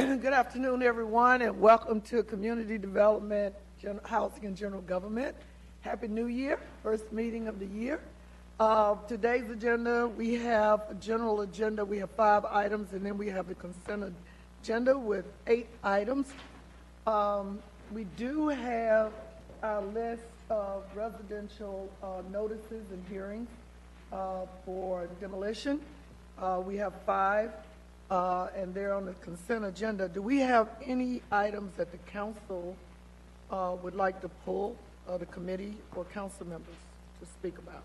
Good afternoon, everyone, and welcome to Community Development, Housing and General Government. Happy New Year, first meeting of the year. Today's agenda, we have a general agenda. We have 5 items, and then we have the consent agenda with 8 items. We do have a list of residential notices and hearings for demolition. We have 5. And they're on the consent agenda. Do we have any items that the council would like to pull, the committee or council members to speak about?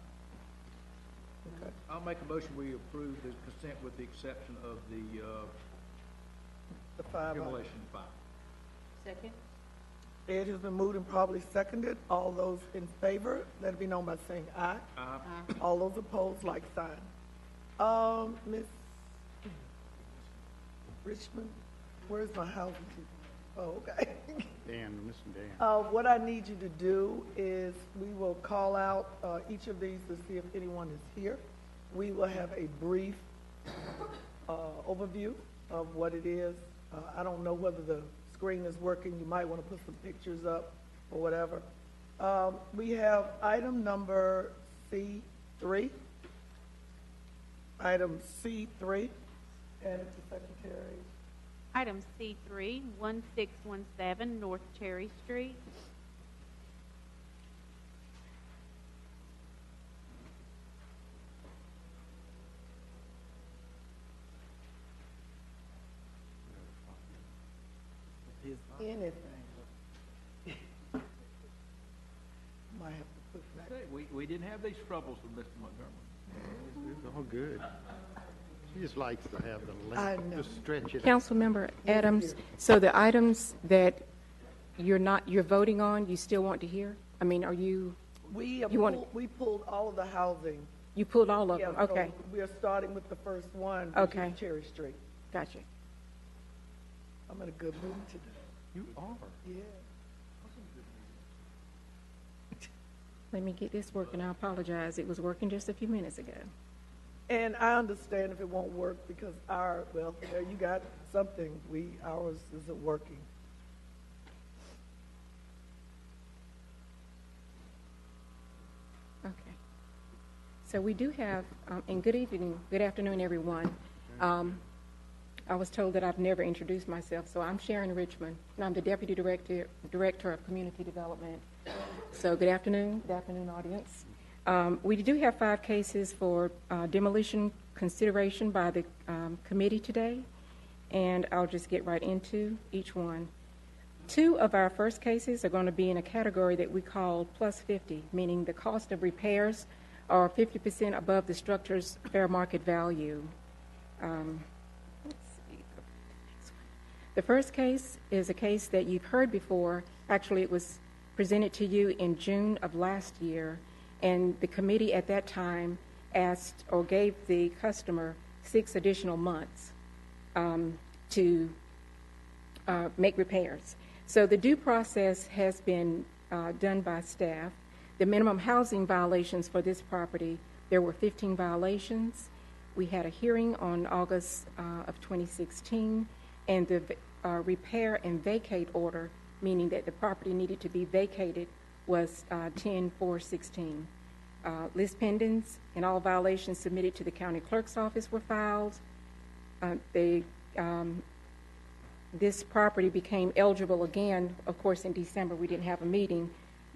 Okay. I'll make a motion we approve the consent with the exception of the 5 demolition 5. Second. It has been moved and probably seconded. All those in favor, let it be known by saying aye. Aye. All those opposed, like sign. Ms. Richmond, where's my housing people? Oh, okay. Dan, we're missing Dan. What I need you to do is we will call out each of these to see if anyone is here. We will have a brief overview of what it is. I don't know whether the screen is working. You might want to put some pictures up or whatever. We have item number C3. Item C3. And the secretary. Item C3, 1617 North Cherry Street. Anything. Might have to put back. We didn't have these troubles with Mr. Montgomery. It's all good. She just likes to have the I length, know. just stretch it. Councilmember Adams, so the items that you're voting on, you still want to hear? I mean, are you? We pulled all of the housing. You pulled all of Yeah, them? so Okay, we are starting with the first one, which Okay. is Cherry Street. gotcha. I'm in a good mood today. You are. Yeah. Let me get this working. I apologize. It was working just a few minutes ago. And I understand if it won't work because well, there you got something. Ours isn't working. Okay. So we do have, and good evening, good afternoon, everyone. I was told that I've never introduced myself, so I'm Sharon Richmond, and I'm the Deputy Director of Community Development. So good afternoon, audience. We do have 5 cases for demolition consideration by the committee today, and I'll just get right into each one. 2 of our first cases are going to be in a category that we call plus 50, meaning the cost of repairs are 50% above the structure's fair market value. Let's see. The first case is a case that you've heard before. Actually, it was presented to you in June of last year, and the committee at that time asked or gave the customer 6 additional months to make repairs. So the due process has been done by staff. The minimum housing violations for this property, there were 15 violations. We had a hearing on August of 2016, and the repair and vacate order, meaning that the property needed to be vacated, was 10/4/16. List pendants and all violations submitted to the county clerk's office were filed. This property became eligible again, of course, in December. We didn't have a meeting,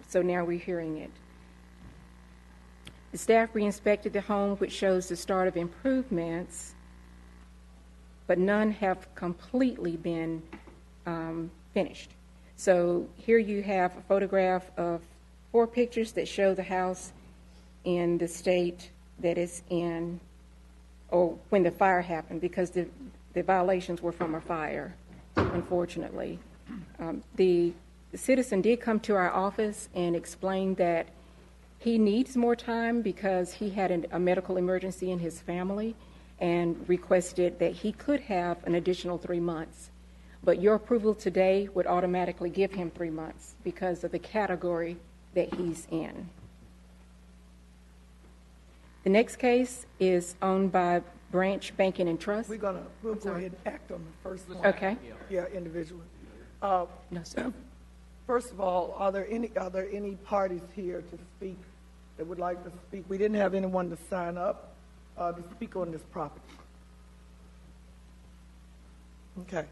so now we're hearing it. The staff re-inspected the home, which shows the start of improvements, but none have completely been finished. So here you have a photograph of 4 pictures that show the house in the state that it's in, or when the fire happened, because the violations were from a fire, unfortunately. The citizen did come to our office and explain that he needs more time because he had a medical emergency in his family and requested that he could have an additional 3 months. But your approval today would automatically give him 3 months because of the category that he's in. The next case is owned by Branch Banking and Trust. We'll go sorry. ahead and act on the first one. Okay. Yeah, individually. No, sir. First of all, are there any parties here to speak that would like to speak? We didn't have anyone to sign up to speak on this property. Okay.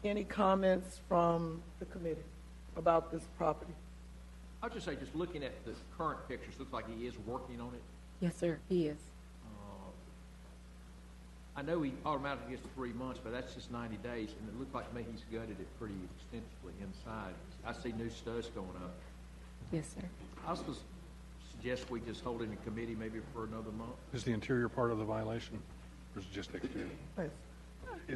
Any comments from the committee about this property? I'll just say, just looking at the current pictures, looks like he is working on it. Yes, sir, he is. I know he automatically gets 3 months, but that's just 90 days, and it looked like to me he's gutted it pretty extensively inside. I see new studs going up. Yes, sir. I also suggest we just hold it in committee maybe for another month. Is the interior part of the violation, or is it just exterior? Yes.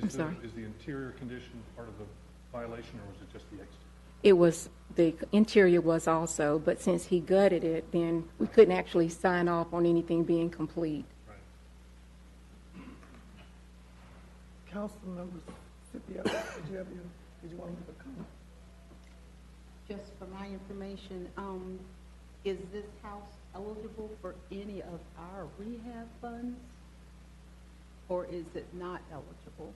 I'm sorry. Is the interior condition part of the violation, or was it just the exterior? It was, the interior was also, but since he gutted it, then we couldn't actually sign off on anything being complete. Councilmember Scipio, did you want to comment? Just for my information, is this house eligible for any of our rehab funds? Or is it not eligible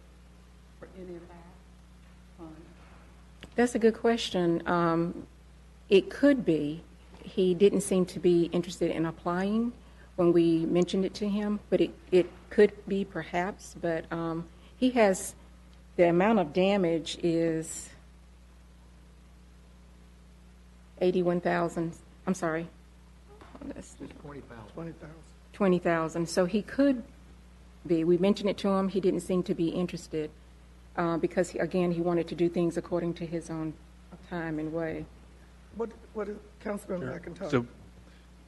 for any of our funds? That's a good question. It could be. He didn't seem to be interested in applying when we mentioned it to him, but it could be perhaps, but he has, the amount of damage is 81,000, I'm sorry. Just 20,000. 20,000. 20,000. So he could be. We mentioned it to him. He didn't seem to be interested because, again, he wanted to do things according to his own time and way. What is Councilmember McIntyre? So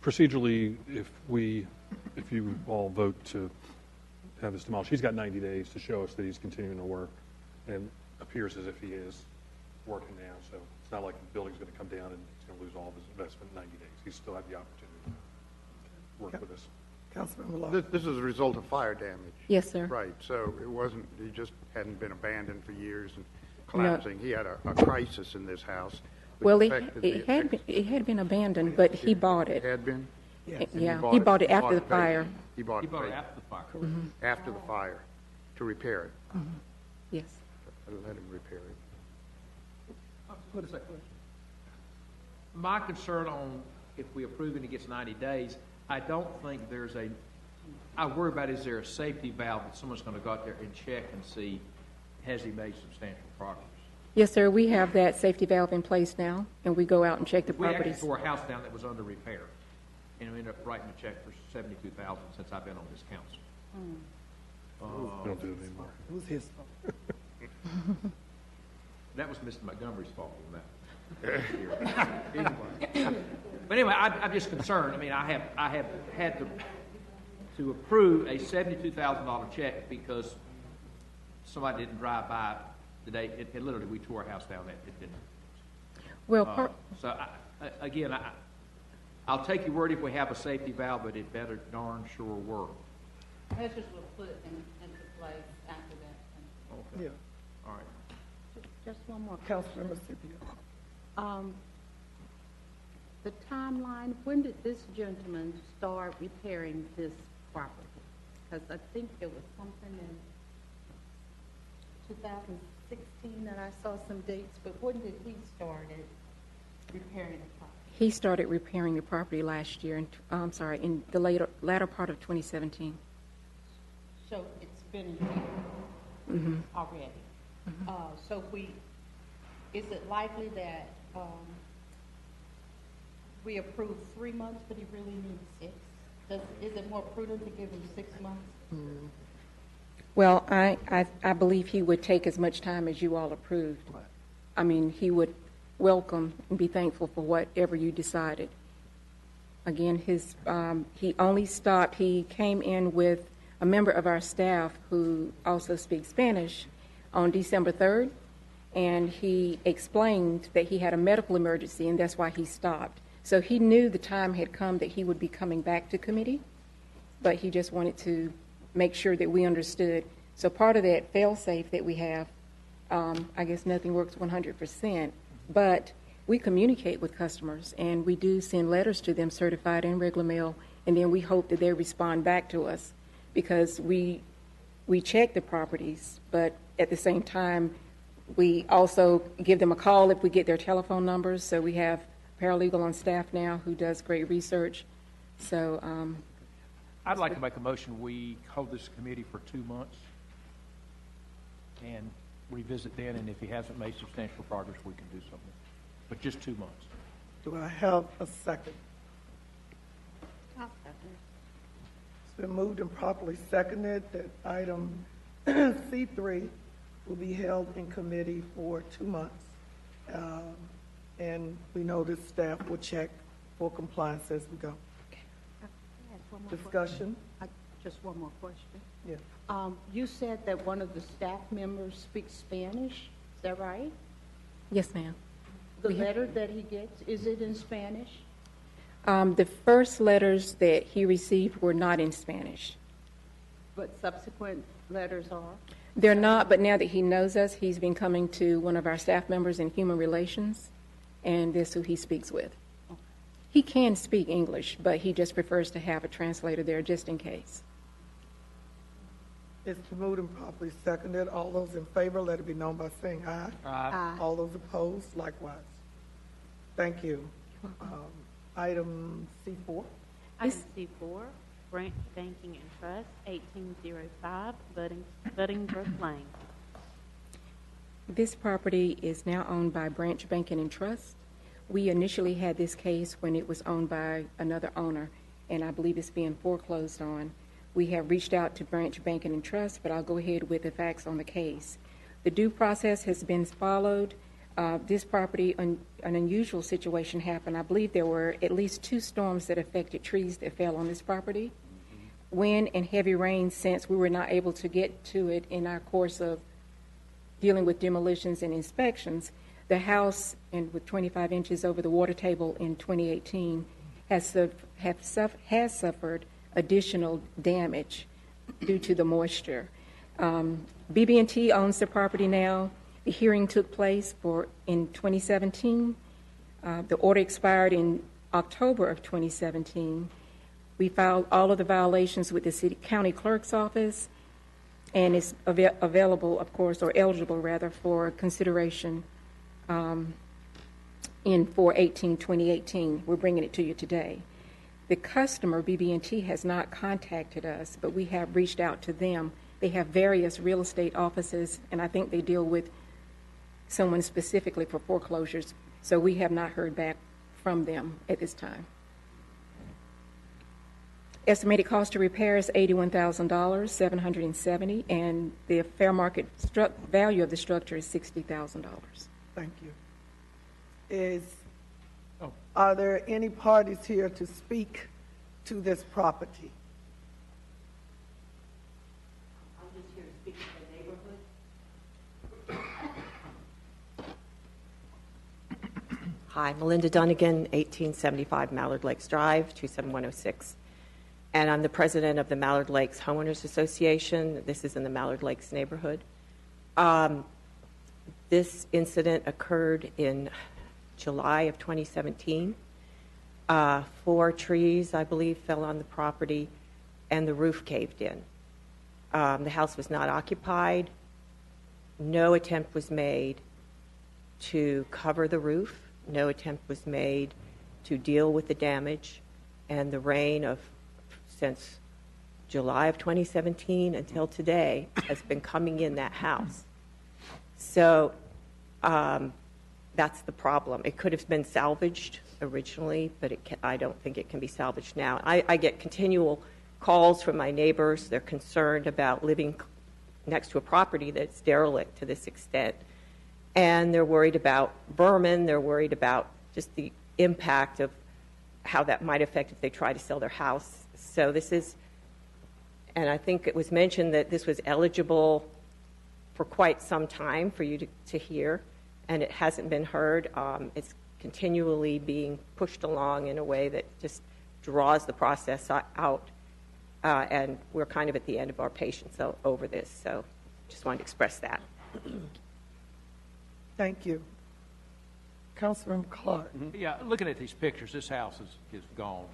procedurally, if you all vote to have this demolished, he's got 90 days to show us that he's continuing to work, and appears as if he is working now. So it's not like the building's going to come down and he's going to lose all of his investment in 90 days. He still had the opportunity to work with us. Councilmember Law. This is a result of fire damage. Yes, sir. Right, so it wasn't, he just hadn't been abandoned for years and collapsing. He had a crisis in this house. which Well, affected it had been abandoned, but he bought It it. had been? Yes. And Yeah, he bought it after the vacant. fire. He bought He it bought it vacant after the fire. after the fire to repair it. Yes. Let him repair it. What is that question? My concern on if we approve and it gets 90 days, I don't think I worry about is there a safety valve that someone's going to go out there and check and see, has he made substantial progress? Yes, sir. We have that safety valve in place now, and we go out and check the We actually properties. tore a house down that was under repair, and we ended up writing a check for $72,000 since I've been on this council. We don't do it anymore. It was his fault. That was Mr. Montgomery's fault on that. Anyway. But anyway, I'm just concerned. I mean, I have had to approve a $72,000 check because somebody didn't drive by the day. It literally, we tore a house down that it didn't. Well, So again, I'll take your word if we have a safety valve, but it better darn sure work. That's just what we'll put into place after that. Okay. Yeah. All right. Just one more. Councilmember Scipio. The timeline, when did this gentleman start repairing this property? Because I think there was something in 2016 that I saw some dates, but when did he start repairing the property? he started repairing the property last year, in the latter part of 2017. So it's been a year already. So is it likely that we approve 3 months, but he really needs 6? Is it more prudent to give him 6 months? Well, I believe he would take as much time as you all approved. I mean, he would welcome and be thankful for whatever you decided. Again, he only stopped, he came in with a member of our staff who also speaks Spanish on December 3rd, and he explained that he had a medical emergency, and that's why he stopped. So he knew the time had come that he would be coming back to committee, but he just wanted to make sure that we understood. So part of that fail-safe that we have, I guess nothing works 100%, but we communicate with customers, and we do send letters to them, certified and regular mail, and then we hope that they respond back to us. because we check the properties, but at the same time, we also give them a call if we get their telephone numbers. So we have a paralegal on staff now who does great research. So I'd like to make a motion, we hold this committee for 2 months and revisit then, and if he hasn't made substantial progress, we can do something. But just 2 months. Do I have a second? I'll second. It's been moved and properly seconded that item C3 will be held in committee for 2 months. And we know that staff will check for compliance as we go. Discussion? Just one more question. Yeah. You said that one of the staff members speaks Spanish, is that right? yes, ma'am. The letter that he gets, is it in Spanish? The first letters that he received were not in Spanish. But subsequent letters are? They're not, but now that he knows us, he's been coming to one of our staff members in Human Relations, and this is who he speaks with. He can speak English, but he just prefers to have a translator there just in case. It's been moved and properly seconded. All those in favor, let it be known by saying aye. Aye. All those opposed, likewise. Thank you. Item C4. Item C4, Branch Banking and Trust, 1805 Buddingbrook Lane. This property is now owned by Branch Banking and Trust. We initially had this case when it was owned by another owner, and I believe it's being foreclosed on. We have reached out to Branch Banking and Trust, but I'll go ahead with the facts on the case. The due process has been followed. This property, an unusual situation happened. I believe there were at least 2 storms that affected trees that fell on this property. Wind and heavy rain, since we were not able to get to it in our course of dealing with demolitions and inspections, the house, and with 25 inches over the water table in 2018, has suffered additional damage due to the moisture. BB&T owns the property now. The hearing took place in 2017. The order expired in October of 2017. We filed all of the violations with the county clerk's office, and it's available, of course, or eligible rather, for consideration in 4/18/2018. We're bringing it to you today. The customer, BB&T, has not contacted us, but we have reached out to them. They have various real estate offices, and I think they deal with someone specifically for foreclosures, so we have not heard back from them at this time. Estimated cost to repair is $81,000, $770, and the fair market value of the structure is $60,000. Thank you. Are there any parties here to speak to this property? I'm just here to speak to the neighborhood. Hi, Melinda Dunnigan, 1875 Mallard Lakes Drive, 27106. And I'm the president of the Mallard Lakes Homeowners Association. This is in the Mallard Lakes neighborhood. This incident occurred in July of 2017. 4 trees, I believe, fell on the property, and the roof caved in. The house was not occupied. No attempt was made to cover the roof. No attempt was made to deal with the damage. And the rain of since July of 2017 until today has been coming in that house. So that's the problem. It could have been salvaged originally, but I don't think it can be salvaged now. I get continual calls from my neighbors. They're concerned about living next to a property that's derelict to this extent. And they're worried about vermin. They're worried about just the impact of how that might affect if they try to sell their house. So this is, and I think it was mentioned that this was eligible for quite some time for you to hear, and it hasn't been heard. It's continually being pushed along in a way that just draws the process out, and we're kind of at the end of our patience over this. So just wanted to express that. Thank you. Councilman Clark. Yeah, looking at these pictures, this house is gone,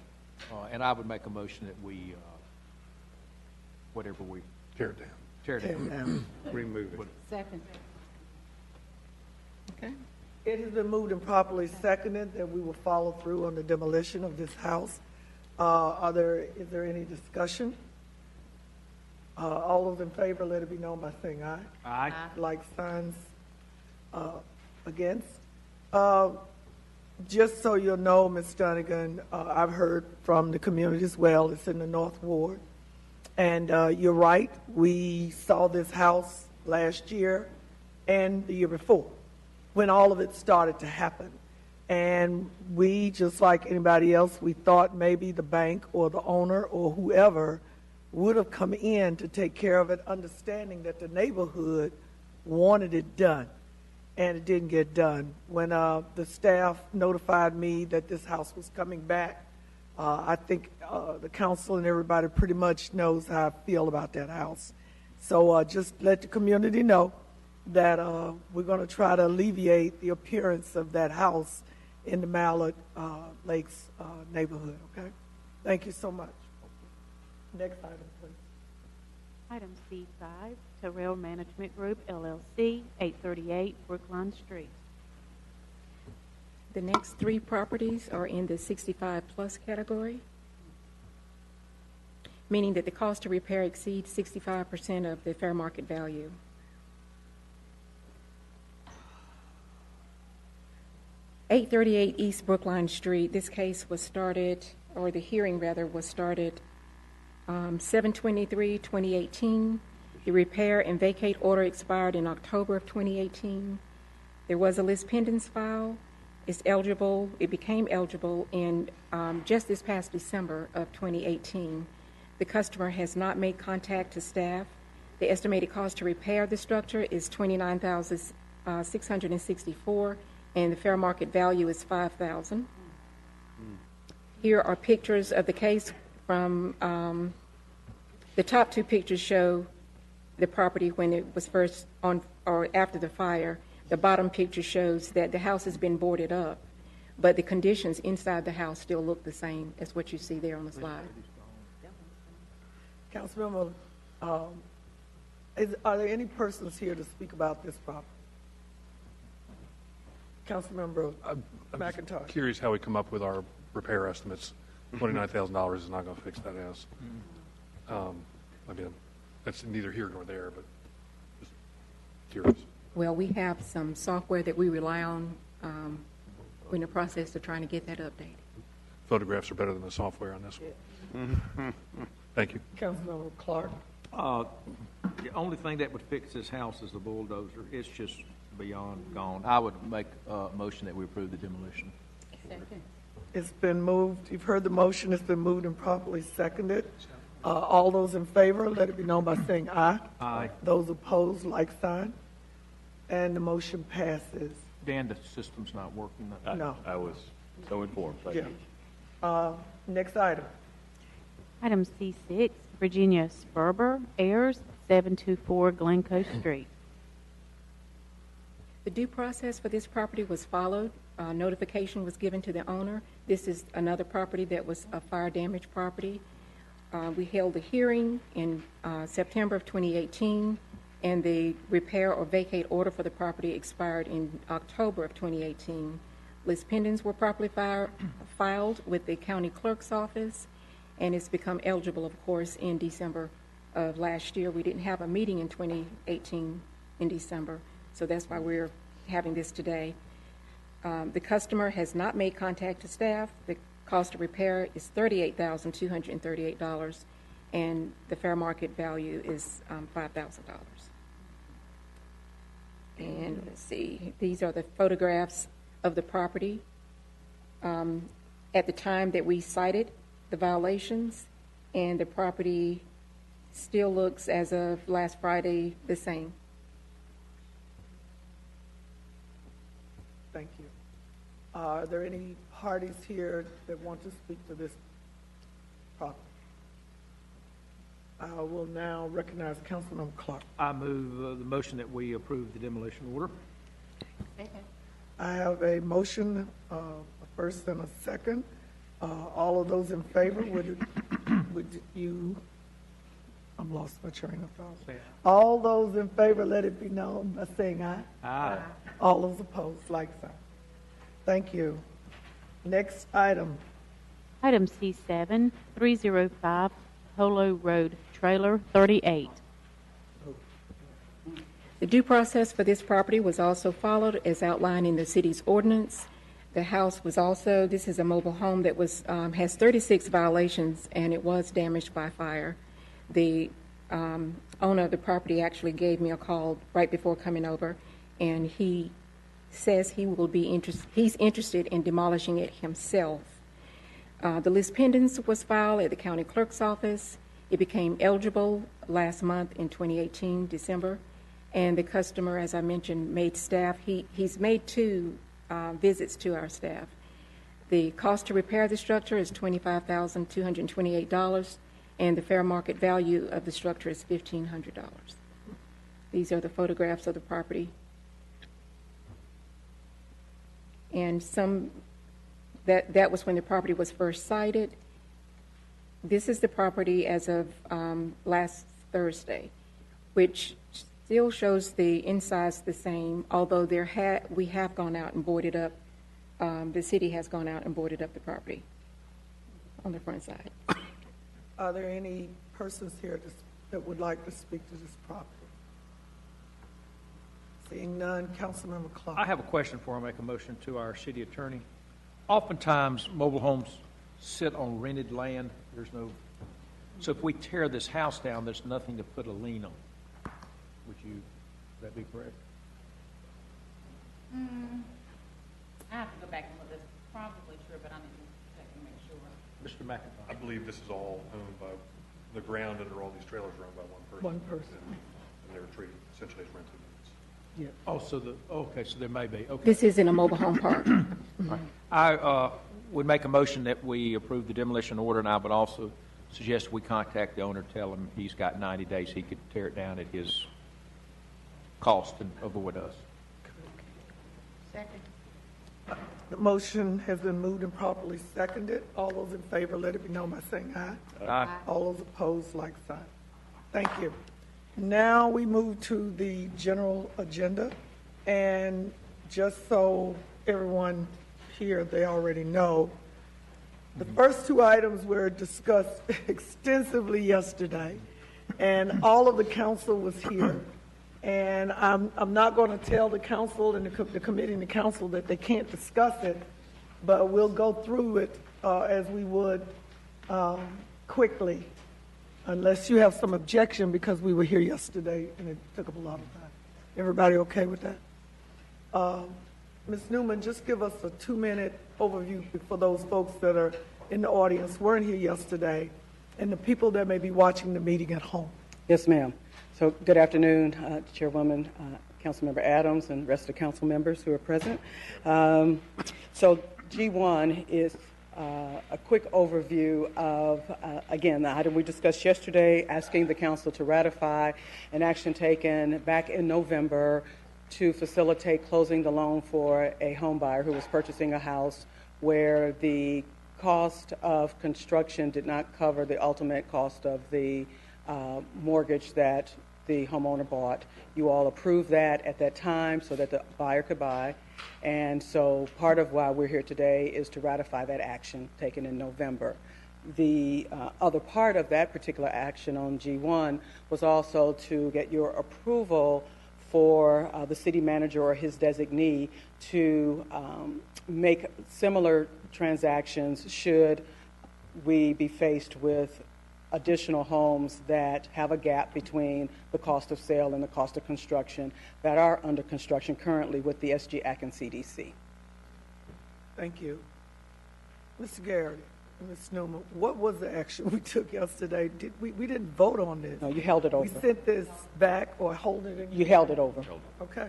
and I would make a motion that we whatever we Tear it down. tear it down. And, Remove it. Second. Okay. it has been moved and properly seconded that we will follow through on the demolition of this house. Is there any discussion? All those in favor, let it be known by saying aye. Aye. Like signs against. Just so you'll know, Ms. Dunnigan, I've heard from the community as well. It's in the North Ward. And you're right, we saw this house last year and the year before when all of it started to happen. And we, just like anybody else, we thought maybe the bank or the owner or whoever would have come in to take care of it, understanding that the neighborhood wanted it done, and it didn't get done. When the staff notified me that this house was coming back, I think the council and everybody pretty much knows how I feel about that house. So just let the community know that we're going to try to alleviate the appearance of that house in the Mallard Lakes neighborhood, okay? Thank you so much. Next item, please. Item C5, Terrell Management Group, LLC, 838 Brookline Street. The next three properties are in the 65-plus category, meaning that the cost to repair exceeds 65% of the fair market value. (838) East Brookline Street. This case was started, or the hearing rather, was started 7/23/2018. The repair and vacate order expired in October of 2018. There was a lis pendens file. It's eligible. It became eligible in just this past December of 2018. The customer has not made contact to staff. The estimated cost to repair the structure is $29,664, and the fair market value is $5,000. Here are pictures of the case from the top two pictures show the property when it was first on or after the fire. The bottom picture shows that the house has been boarded up, but the conditions inside the house still look the same as what you see there on the slide. Councilmember, are there any persons here to speak about this property? Councilmember McIntosh. Curious how we come up with our repair estimates. $29,000 is not going to fix that house. I mean, that's neither here nor there, but just curious. Well, we have some software that we rely on. We're in the process of trying to get that updated. Photographs are better than the software on this one. Thank you. Councilmember Clark. The only thing that would fix this house is the bulldozer. It's just beyond gone. I would make a motion that we approve the demolition. Second. It's been moved. You've heard the motion. It's been moved and properly seconded. All those in favor, let it be known by saying aye. Aye. Those opposed, like sign. And the motion passes. Dan, the system's not working. No. I was so informed. Thank Yeah. you. Next item. Item C6, Virginia Sperber, heirs, 724 Glencoe Street. The due process for this property was followed. Notification was given to the owner. This is another property that was a fire damage property. We held a hearing in September of 2018, and the repair or vacate order for the property expired in October of 2018. Lis pendens were properly filed with the county clerk's office, and it's become eligible, of course, in December of last year. We didn't have a meeting in 2018 in December, so that's why we're having this today. The customer has not made contact to staff. The cost of repair is $38,238, and the fair market value is $5,000. And let's see, these are the photographs of the property at the time that we cited the violations, and the property still looks, as of last Friday, the same. Thank you. Are there any parties here that want to speak to this property? I will now recognize Councilmember Clark. I move the motion that we approve the demolition order. Second. I have a motion, a first and a second. All of those in favor, would you I'm lost my train of thought. Say aye. All those in favor, let it be known by saying aye. Aye. All those opposed, like sign. Thank you. Next item. Item C7, 305 Polo Road, Trailer 38. The due process for this property was also followed as outlined in the city's ordinance. The house was also, this is a mobile home that was, has 36 violations, and it was damaged by fire. The owner of the property actually gave me a call right before coming over, and he says he will be he's interested in demolishing it himself. The list pendants was filed at the county clerk's office. It became eligible last month in 2018, December, and the customer, as I mentioned, made staff. He's made 2 visits to our staff. The cost to repair the structure is $25,228, and the fair market value of the structure is $1,500. These are the photographs of the property. And that was when the property was first sited. This is the property as of last Thursday, which still shows the insides the same, although we have gone out and boarded up, the city has gone out and boarded up the property on the front side. Are there any persons here that would like to speak to this property? Seeing none, Councilmember Clark. I have a question before I make a motion to our city attorney. Oftentimes, mobile homes sit on rented land. So if we tear this house down, there's nothing to put a lien on. Would that be correct? I have to go back and look. That's probably true, but I need to check and make sure. Mr. McIntyre? I believe this is all owned by, the ground under all these trailers are owned by one person. One person. And they're treated essentially as rented units. Yeah. Oh, okay, so there may be, okay. This is in a mobile home park. I would make a motion that we approve the demolition order, and I would also suggest we contact the owner, tell him he's got 90 days, he could tear it down at his cost and avoid us. Second. The motion has been moved and properly seconded. All those in favor, let it be known by saying aye. Aye. All those opposed, like sign. Thank you. Now we move to the general agenda, and just so everyone here, they already know, the first 2 items were discussed extensively yesterday, and all of the council was here. And I'm not going to tell the council and the committee and the council that they can't discuss it, but we'll go through it as we would quickly, unless you have some objection, because we were here yesterday and it took up a lot of time. Everybody okay with that? Ms. Newman, just give us a 2-minute overview for those folks that are in the audience, weren't here yesterday, and the people that may be watching the meeting at home. Yes, ma'am. So good afternoon, Chairwoman, Councilmember Adams, and rest of the council members who are present. So G1 is a quick overview of, again, the item we discussed yesterday, asking the council to ratify an action taken back in November to facilitate closing the loan for a home buyer who was purchasing a house where the cost of construction did not cover the ultimate cost of the mortgage that the homeowner bought. You all approved that at that time so that the buyer could buy. And so part of why we're here today is to ratify that action taken in November. The other part of that particular action on G1 was also to get your approval for the city manager or his designee to make similar transactions should we be faced with additional homes that have a gap between the cost of sale and the cost of construction that are under construction currently with the SG-AC and CDC. Thank you. Mr. Garrity, Ms. Newman, what was the action we took yesterday? We didn't vote on this. No, you held it over. We sent this back or hold it in? You held it over Okay.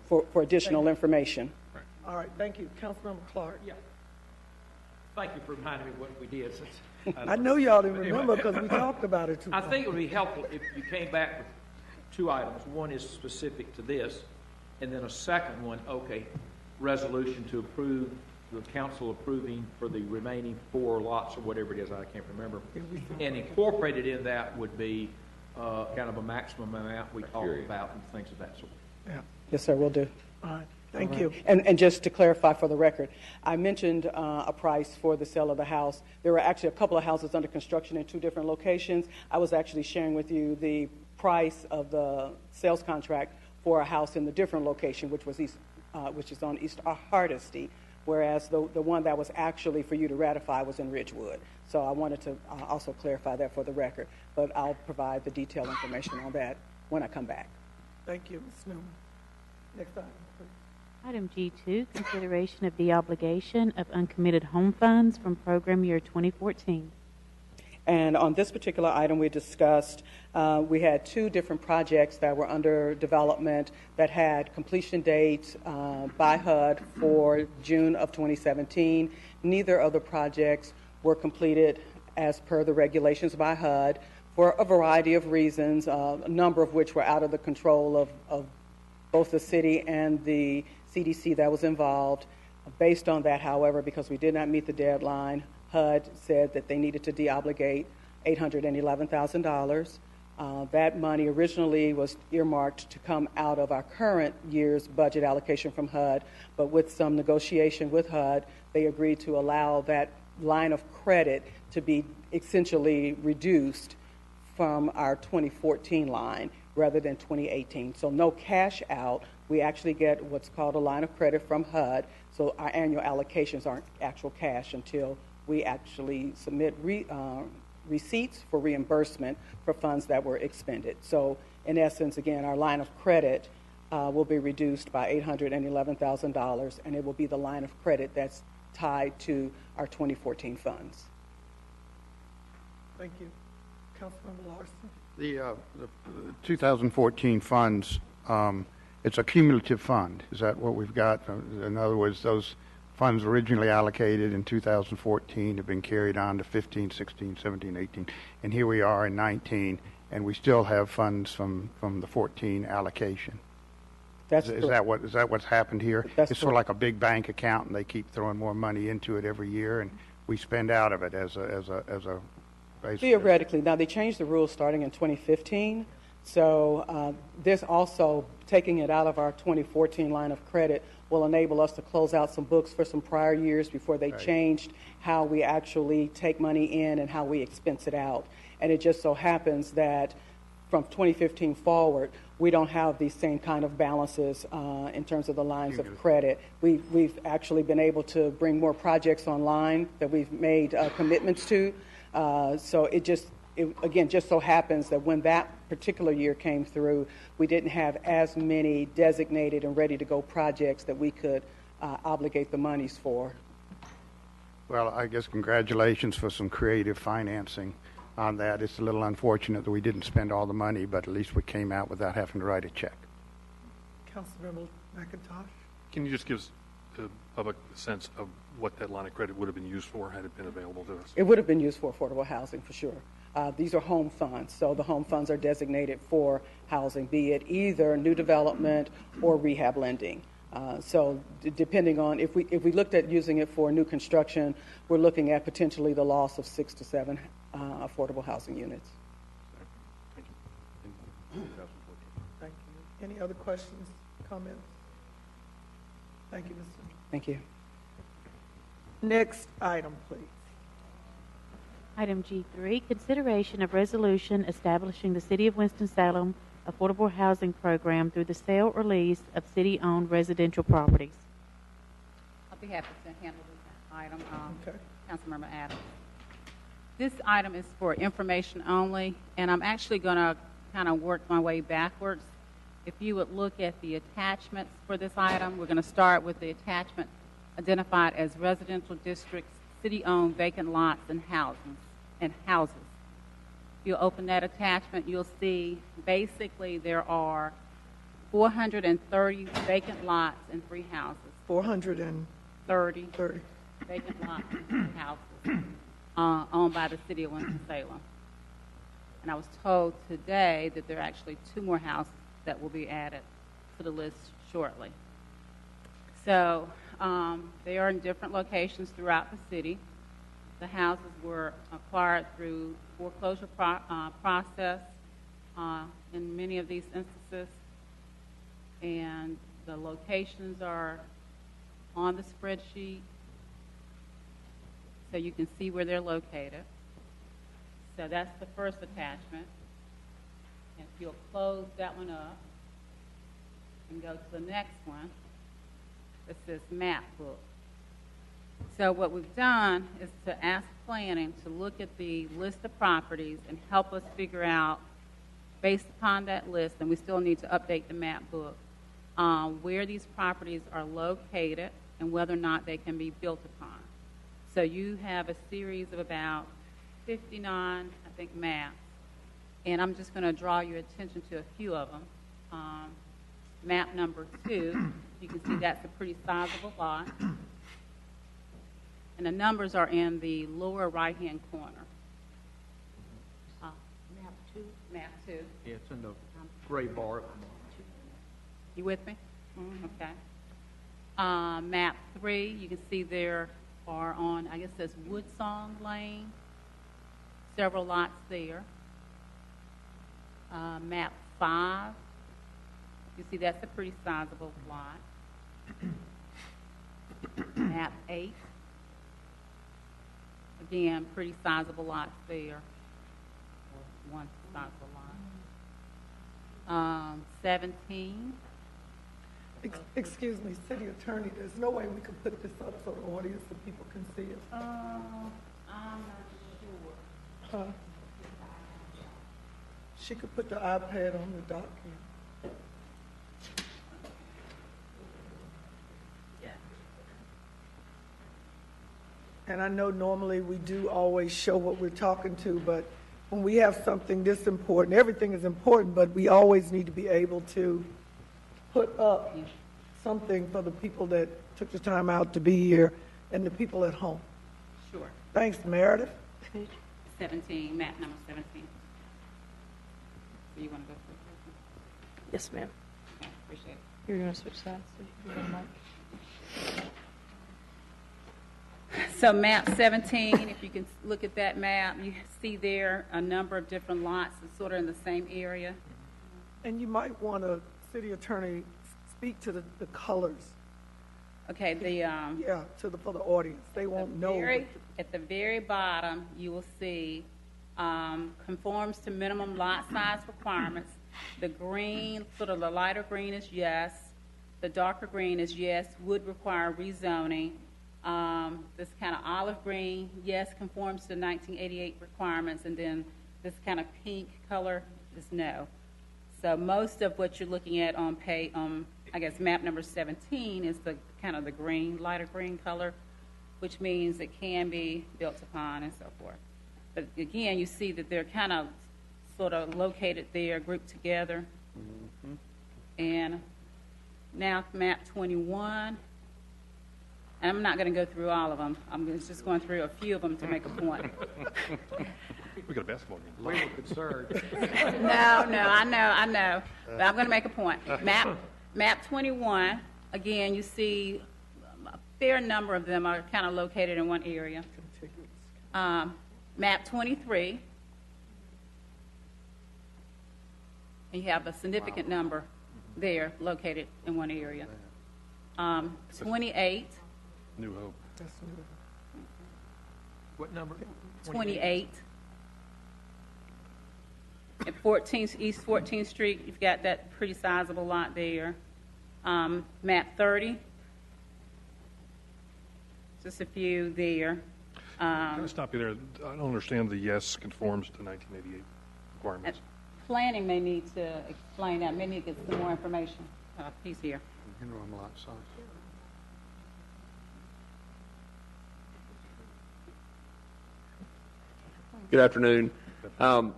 for additional information. All right, thank you. Councilmember Clark. Yeah. Thank you for reminding me what we did. I know y'all didn't remember because we talked about it too I long. think it would be helpful if you came back with 2 items. One is specific to this, and then a second one, resolution to approve, the council approving for the remaining 4 lots or whatever it is, I can't remember. And incorporated in that would be kind of a maximum amount we talked about and things of that sort. Yeah. Yes, sir, will do. All right. Thank you. And just to clarify for the record, I mentioned a price for the sale of the house. There were actually a couple of houses under construction in 2 different locations. I was actually sharing with you the price of the sales contract for a house in the different location, which is on East Hardesty, whereas the one that was actually for you to ratify was in Ridgewood. So I wanted to also clarify that for the record, but I'll provide the detailed information on that when I come back. Thank you, Ms. Newman. Next item, please. Item G2, consideration of the obligation of uncommitted home funds from program year 2014. And on this particular item, we discussed, we had 2 different projects that were under development that had completion dates by HUD for June of 2017. Neither of the projects were completed as per the regulations by HUD for a variety of reasons, a number of which were out of the control of both the city and the CDC that was involved. Based on that, however, because we did not meet the deadline, HUD said that they needed to deobligate $811,000. That money originally was earmarked to come out of our current year's budget allocation from HUD, but with some negotiation with HUD, they agreed to allow that line of credit to be essentially reduced from our 2014 line rather than 2018. So no cash out. We actually get what's called a line of credit from HUD, so our annual allocations aren't actual cash until we actually submit receipts for reimbursement for funds that were expended. So in essence, again, our line of credit will be reduced by $811,000, and it will be the line of credit that's tied to our 2014 funds. Thank you. Councilmember Larson. The 2014 funds, it's a cumulative fund. Is that what we've got? In other words, those funds originally allocated in 2014 have been carried on to 15, 16, 17, 18, and here we are in 19, and we still have funds from the 14 allocation. Is that what's happened here? It's sort of like a big bank account, and they keep throwing more money into it every year, and we spend out of it as a theoretically. Now they changed the rules starting in 2015, so this also taking it out of our 2014 line of credit will enable us to close out some books for some prior years before they changed how we actually take money in and how we expense it out. And it just so happens that from 2015 forward, we don't have these same kind of balances in terms of the lines of credit. We've actually been able to bring more projects online that we've made commitments to. So it again, just so happens that when that particular year came through, we didn't have as many designated and ready-to-go projects that we could obligate the monies for. Well, I guess congratulations for some creative financing on that. It's a little unfortunate that we didn't spend all the money, but at least we came out without having to write a check. Councilmember McIntosh. Can you just give us the public a sense of what that line of credit would have been used for had it been available to us? It would have been used for affordable housing, for sure. These are home funds, so the home funds are designated for housing, be it either new development or rehab lending. So depending on, if we looked at using it for new construction, we're looking at potentially the loss of 6 to 7 affordable housing units. Thank you. Any other questions, comments? Thank you, Mr. Thank you. Next item, please. Item G3, consideration of resolution establishing the City of Winston-Salem Affordable Housing Program through the sale or lease of city-owned residential properties. I'll be happy to handle this item, Okay. Councilmember Adams. This item is for information only, and I'm actually going to kind of work my way backwards. If you would look at the attachments for this item, we're going to start with the attachment identified as residential districts, city-owned vacant lots and houses. If you open that attachment, you'll see basically there are 430 vacant lots and 3 houses. 430 vacant lots and 3 houses owned by the City of Winston-Salem. And I was told today that there are actually 2 more houses that will be added to the list shortly. So they are in different locations throughout the city. The houses were acquired through foreclosure process, in many of these instances. And the locations are on the spreadsheet, so you can see where they're located. So that's the first attachment. And if you'll close that one up and go to the next one, it says map book. So what we've done is to ask planning to look at the list of properties and help us figure out, based upon that list, and we still need to update the map book, where these properties are located and whether or not they can be built upon. So you have a series of about 59, I think, maps, and I'm just going to draw your attention to a few of them. Map number 2, you can see that's a pretty sizable lot, and the numbers are in the lower right-hand corner. Map 2. Map 2. Yeah, it's in the gray bar. You with me? Okay. Map 3, you can see there are on, I guess it says Woodsong Lane, several lots there. Map 5, you see that's a pretty sizable lot. Map 8, again, pretty sizable lots there. Or one sizable lot. 17. Excuse me, city attorney, there's no way we can put this up so the audience and people can see it. I'm not sure. Huh? She could put the iPad on the document. And I know normally we do always show what we're talking to, but when we have something this important, everything is important, but we always need to be able to put up something for the people that took the time out to be here and the people at home. Sure. Thanks, Meredith. 17, map number 17. So you want to go first? Yes, ma'am. Okay, appreciate it. You're going to switch sides. So you can go to So map 17, if you can look at that map, you see there a number of different lots that's sort of in the same area. And you might want to, city attorney, speak to the colors. Okay, For the audience. They won't know. At the very bottom, you will see conforms to minimum lot size requirements. The green, sort of the lighter green is yes. The darker green is yes, would require rezoning. This kind of olive green, yes, conforms to 1988 requirements, and then this kind of pink color is no. So most of what you're looking at on I guess map number 17 is the kind of the green, lighter green color, which means it can be built upon and so forth. But again, you see that they're kind of sort of located there, grouped together. Mm-hmm. And now map 21. I'm not going to go through all of them. I'm just going through a few of them to make a point. We got a basketball game. We were concerned. No, I know. But I'm going to make a point. Map 21, again, you see a fair number of them are kind of located in one area. Map 23, and you have a significant number there located in one area. 28. New Hope. What number? 28. At 14th, East 14th Street, you've got that pretty sizable lot there. Map 30. Just a few there. Can I stop you there? I don't understand the yes conforms to 1988 requirements. Planning may need to explain that, may need to get some more information. Piece here. Minimum lot size. Good afternoon.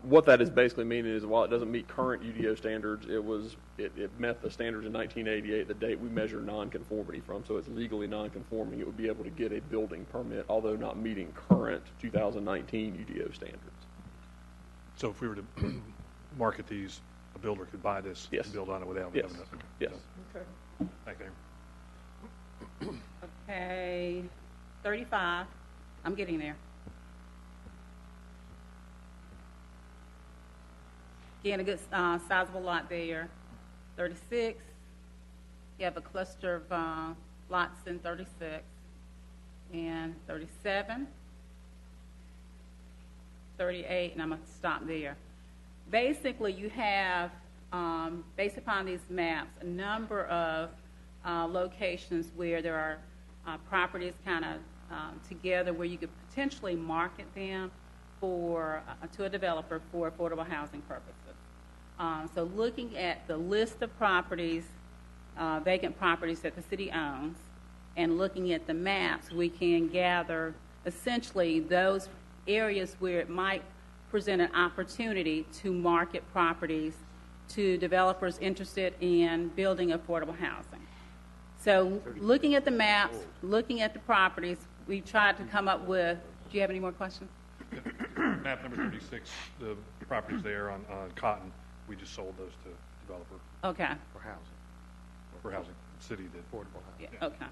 What that is basically meaning is while it doesn't meet current UDO standards, it met the standards in 1988, the date we measure nonconformity from, so it's legally nonconforming. It would be able to get a building permit, although not meeting current 2019 UDO standards. So if we were to market these, a builder could buy this Yes. and build on it without Yes. having nothing. Yes. Okay. Thank you. Okay, 35. I'm getting there. Again, a good sizable lot there. 36, you have a cluster of lots in 36, and 37, 38, and I'm going to stop there. Basically, you have, based upon these maps, a number of locations where there are properties kind of together where you could potentially market them for to a developer for affordable housing purposes. So looking at the list of properties, vacant properties that the city owns, and looking at the maps, we can gather essentially those areas where it might present an opportunity to market properties to developers interested in building affordable housing. So looking at the maps, looking at the properties, we tried to come up with, do you have any more questions? Map number 36, the properties there on Cotton, we just sold those to developer Okay. For housing. for housing. The city did. Affordable housing. Yeah, okay.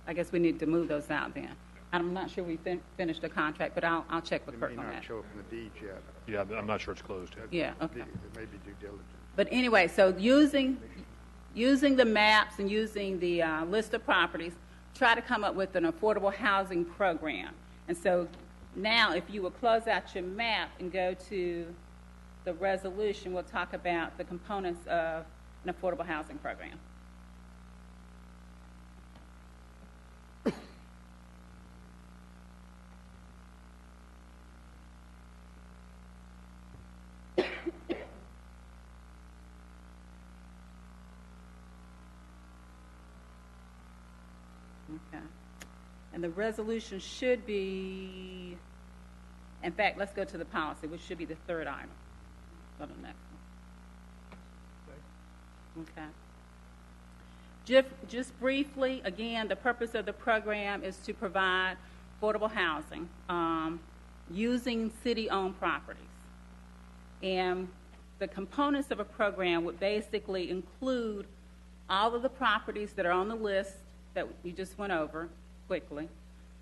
I guess we need to move those out then. I'm not sure we finished the contract, but I'll check with It Kirk may on not that. show up in the deeds yet. Yeah, I'm not sure it's closed yet. Yeah, okay. It may be due diligence. But anyway, so using the maps and using the list of properties, try to come up with an affordable housing program. And so now, if you will close out your map and go to the resolution, we'll talk about the components of an affordable housing program. Okay. And the resolution should be, in fact, let's go to the policy, which should be the third item. Go to the next one. Okay. Just briefly, again, the purpose of the program is to provide affordable housing using city-owned properties. And the components of a program would basically include all of the properties that are on the list that we just went over quickly,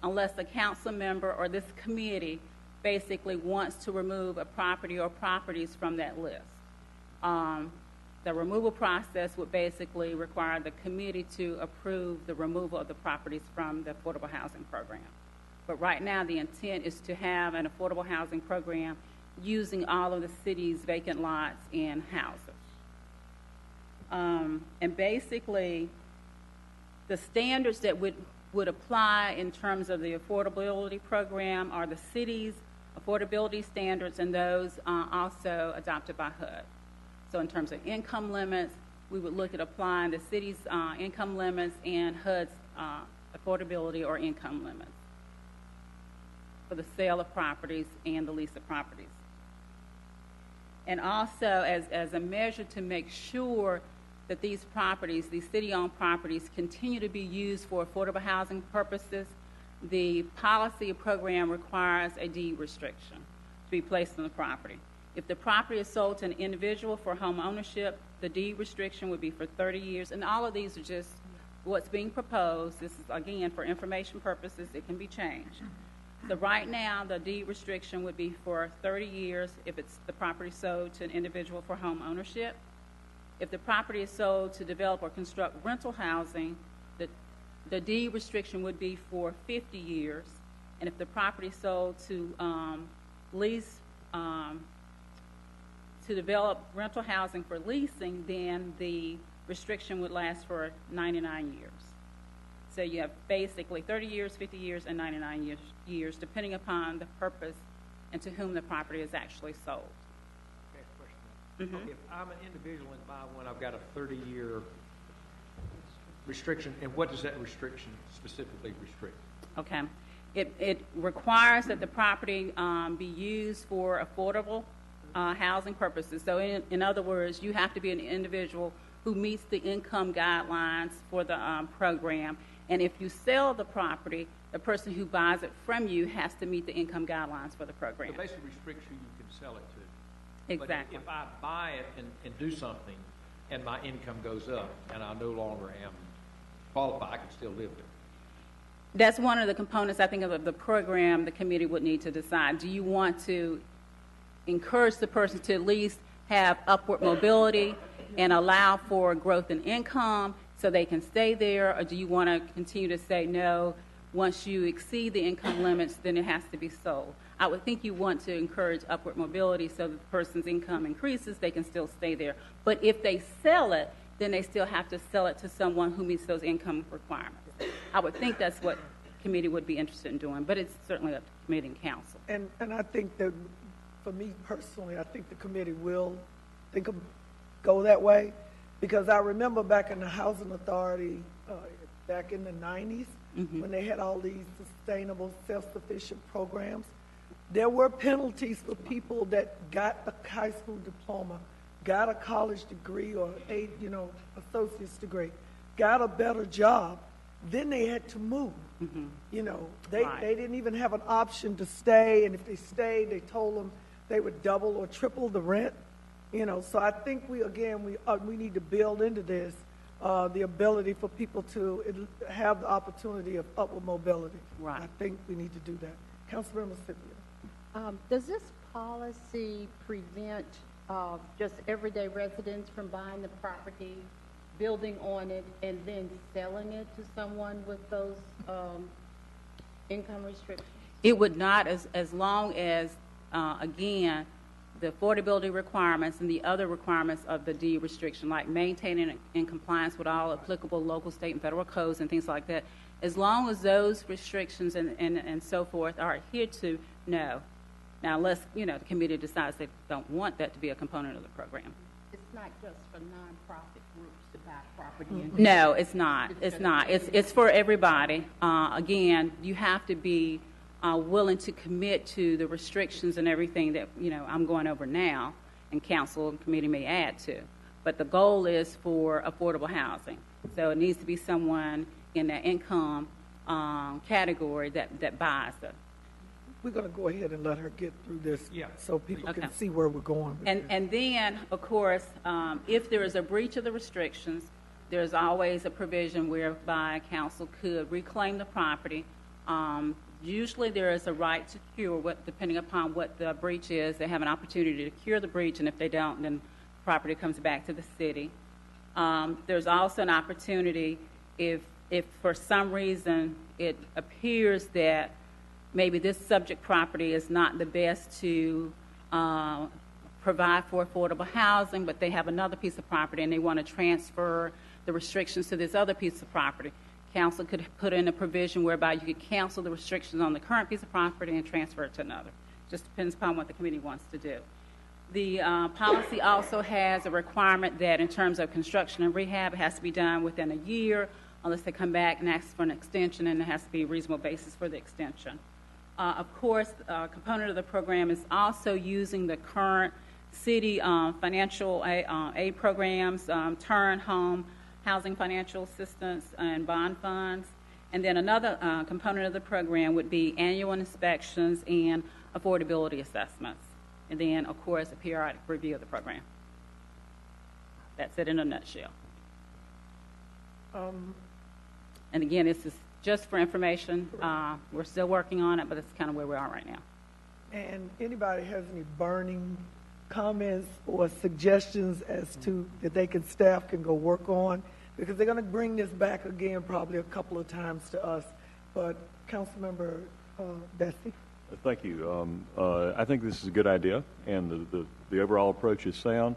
unless a council member or this committee basically wants to remove a property or properties from that list. The removal process would basically require the committee to approve the removal of the properties from the affordable housing program. But right now, the intent is to have an affordable housing program using all of the city's vacant lots and houses. And basically, the standards that would apply in terms of the affordability program are the city's affordability standards and those also adopted by HUD. So in terms of income limits, we would look at applying the city's income limits and HUD's affordability or income limits for the sale of properties and the lease of properties. And also as a measure to make sure that these properties, these city-owned properties, continue to be used for affordable housing purposes, the policy program requires a deed restriction to be placed on the property. If the property is sold to an individual for home ownership, the deed restriction would be for 30 years, and all of these are just what's being proposed. This is, again, for information purposes. It can be changed. So right now, the deed restriction would be for 30 years if it's the property sold to an individual for home ownership. If the property is sold to develop or construct rental housing, the deed restriction would be for 50 years. And if the property is sold to lease, to develop rental housing for leasing, then the restriction would last for 99 years. So you have basically 30 years, 50 years, and 99 years, depending upon the purpose and to whom the property is actually sold. Mm-hmm. If I'm an individual and buy one, I've got a 30-year restriction, and what does that restriction specifically restrict? Okay. It requires that the property be used for affordable housing purposes. So in other words, you have to be an individual who meets the income guidelines for the program. And if you sell the property, the person who buys it from you has to meet the income guidelines for the program. So basically restricts who you can sell it to. Exactly. But if I buy it and do something, and my income goes up, and I no longer am qualified, I can still live there. That's one of the components, I think, of the program the committee would need to decide. Do you want to encourage the person to at least have upward mobility and allow for growth in income so they can stay there, or do you want to continue to say no, once you exceed the income limits, then it has to be sold? I would think you want to encourage upward mobility so that the person's income increases, they can still stay there. But if they sell it, then they still have to sell it to someone who meets those income requirements. I would think that's what committee would be interested in doing, but it's certainly up to committee and council. And I think that, for me personally, I think the committee will go that way, because I remember back in the Housing Authority, back in the 90s, when they had all these sustainable, self-sufficient programs, there were penalties for people that got a high school diploma, got a college degree or a associate's degree, got a better job, then they had to move. They didn't even have an option to stay, and if they stayed, they told them they would double or triple the rent. So I think we need to build into this the ability for people to have the opportunity of upward mobility. Right. I think we need to do that. Councilmember Scipio. Does this policy prevent just everyday residents from buying the property, building on it, and then selling it to someone with those income restrictions? It would not, as long as, again, the affordability requirements and the other requirements of the deed restriction, like maintaining in compliance with all applicable local, state, and federal codes and things like that, as long as those restrictions and so forth are adhered to, no. Now, unless, the committee decides they don't want that to be a component of the program. It's not just for nonprofit groups to buy property. No, it's not. It's not. It's for everybody. Again, you have to be willing to commit to the restrictions and everything that, I'm going over now, and council and committee may add to. But the goal is for affordable housing. So it needs to be someone in that income category that buys it. We're going to go ahead and let her get through this so people Okay. can see where we're going. And then, of course, if there is a breach of the restrictions, there's always a provision whereby council could reclaim the property. Usually there is a right to cure, depending upon what the breach is. They have an opportunity to cure the breach, and if they don't, then the property comes back to the city. There's also an opportunity if for some reason it appears that maybe this subject property is not the best to provide for affordable housing, but they have another piece of property and they want to transfer the restrictions to this other piece of property. Council could put in a provision whereby you could cancel the restrictions on the current piece of property and transfer it to another. Just depends upon what the committee wants to do. The policy also has a requirement that in terms of construction and rehab, it has to be done within a year, unless they come back and ask for an extension, and there has to be a reasonable basis for the extension. Of course, a component of the program is also using the current city financial aid programs, Turn Home, Housing Financial Assistance, and bond funds. And then another component of the program would be annual inspections and affordability assessments. And then, of course, a periodic review of the program. That's it in a nutshell. And again, this is just for information. We're still working on it, but that's kind of where we are right now. And anybody has any burning comments or suggestions as to that staff can go work on? Because they're going to bring this back again probably a couple of times to us. But Councilmember Bessie? Thank you. I think this is a good idea, and the overall approach is sound.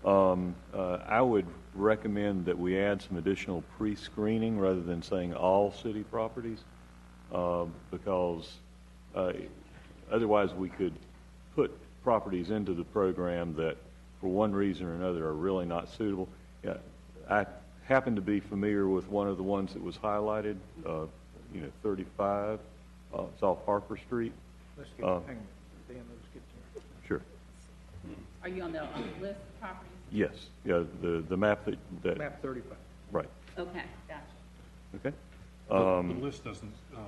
I would recommend that we add some additional pre-screening rather than saying all city properties, because otherwise we could put properties into the program that for one reason or another are really not suitable. Yeah, I happen to be familiar with one of the ones that was highlighted, 35, it's off Harper Street. Let's get, hang on, Dan, let's get there. Sure. Are you on the list of properties? Yes, yeah, the map that Map 35. right. Okay, gotcha. Okay. The list doesn't go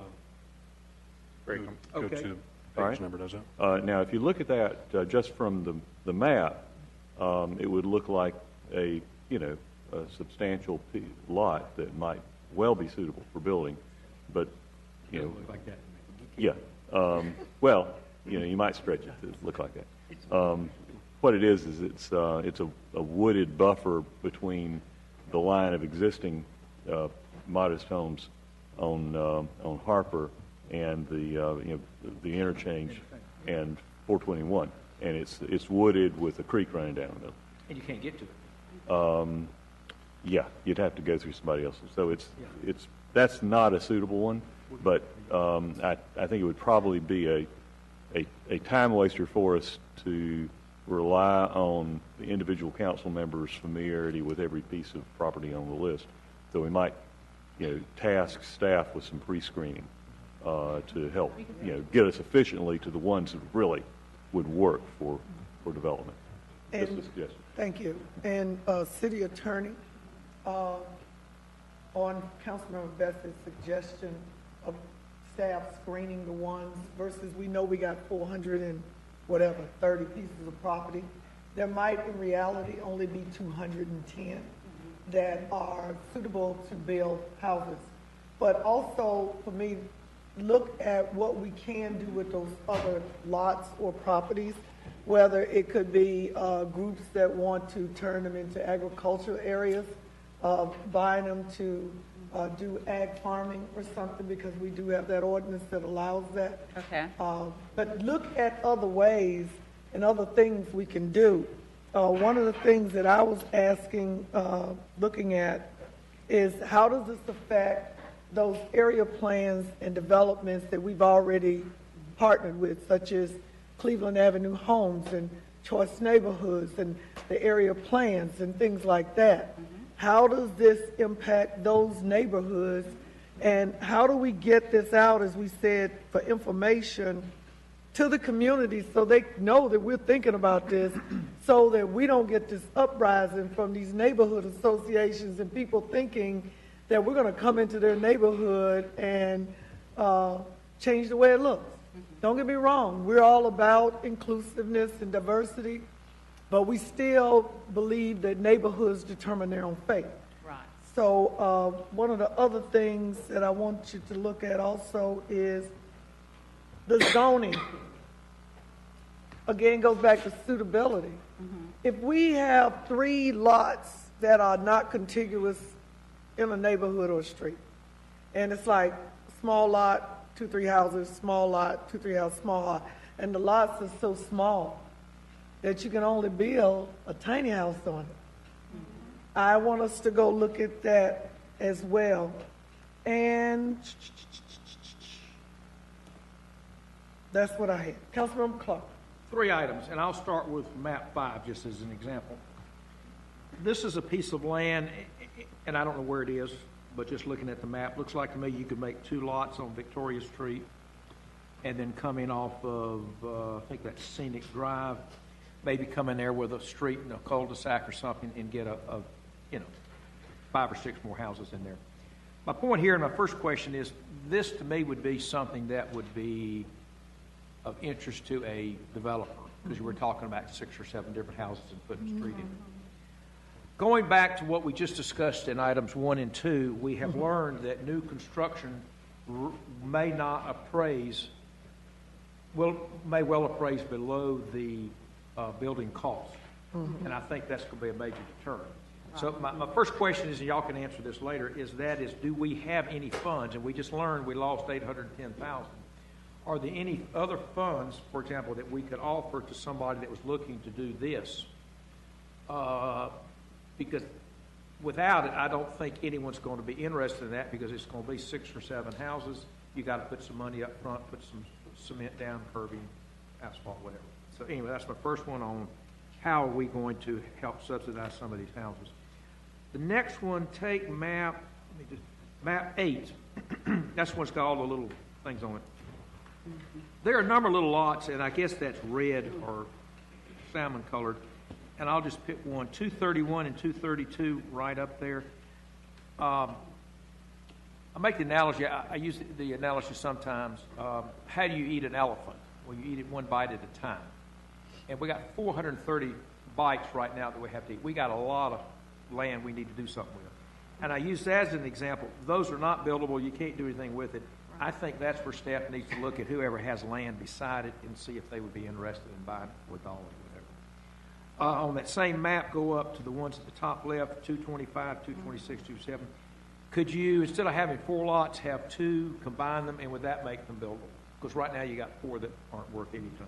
Okay. to All right. page number, does it? Now, if you look at that just from the map, it would look like a substantial lot that might well be suitable for building, but Doesn't look like that to me. yeah. Well, you might stretch it to look like that. what it is it's a wooded buffer between the line of existing modest homes on Harper and the interchange and 421, and it's wooded with a creek running down the middle. And you can't get to it. Yeah, you'd have to go through somebody else's. So that's not a suitable one, but I think it would probably be a time waster for us to rely on the individual council members' familiarity with every piece of property on the list. So we might, task staff with some pre-screening to help, get us efficiently to the ones that really would work for development. And, Just a suggestion. thank you. And City Attorney, on Councilmember Best's suggestion of staff screening the ones versus we know we got 30 pieces of property. There might in reality only be 210 that are suitable to build houses. But also for me, look at what we can do with those other lots or properties, whether it could be groups that want to turn them into agricultural areas, buying them to do ag farming or something, because we do have that ordinance that allows that. Okay. But look at other ways and other things we can do. One of the things that I was looking at, is how does this affect those area plans and developments that we've already partnered with, such as Cleveland Avenue Homes and Choice Neighborhoods and the area plans and things like that. How does this impact those neighborhoods, and how do we get this out, as we said, for information to the community so they know that we're thinking about this, so that we don't get this uprising from these neighborhood associations and people thinking that we're going to come into their neighborhood and change the way it looks. Don't get me wrong, we're all about inclusiveness and diversity, but we still believe that neighborhoods determine their own fate. Right. So one of the other things that I want you to look at also is the zoning. Again, goes back to suitability. If we have 3 lots that are not contiguous in a neighborhood or a street, and it's like small lot, 2-3 houses, small lot, 2-3 houses, small lot, and the lots are so small that you can only build a tiny house on it. I want us to go look at that as well. And that's what I had. Councilmember Clark. 3 items, and I'll start with map 5 just as an example. This is a piece of land, and I don't know where it is, but just looking at the map, looks like to me you could make 2 lots on Victoria Street and then come in off of, I think that's Scenic Drive, maybe come in there with a street and a cul-de-sac or something and get a 5 or 6 more houses in there. My point here and my first question is, this to me would be something that would be of interest to a developer, because you were talking about 6 or 7 different houses and putting a street in. Going back to what we just discussed in items 1 and 2, we have learned that new construction may not appraise, may well appraise below the building cost. And I think that's going to be a major deterrent. So my first question is, and y'all can answer this later, is do we have any funds? And we just learned we lost $810,000. Are there any other funds, for example, that we could offer to somebody that was looking to do this? Because without it, I don't think anyone's going to be interested in that, because it's going to be 6 or 7 houses. You got to put some money up front, put some cement down, curbing, asphalt, whatever. So anyway, that's my first one on how are we going to help subsidize some of these houses. The next one, take map 8. That's one's got all the little things on it. There are a number of little lots, and I guess that's red or salmon colored, and I'll just pick one, 231 and 232 right up there. I make the analogy, I use the analogy sometimes, how do you eat an elephant? Well, you eat it one bite at a time. And we got 430 bites right now that we have to eat. We got a lot of land we need to do something with. And I use that as an example. Those are not buildable. You can't do anything with it. I think that's where staff needs to look at whoever has land beside it and see if they would be interested in buying it with all of it, whatever. On that same map, go up to the ones at the top left, 225, 226, 27. Could you, instead of having 4 lots, have 2, combine them, and would that make them buildable? Because right now you got 4 that aren't worth anything.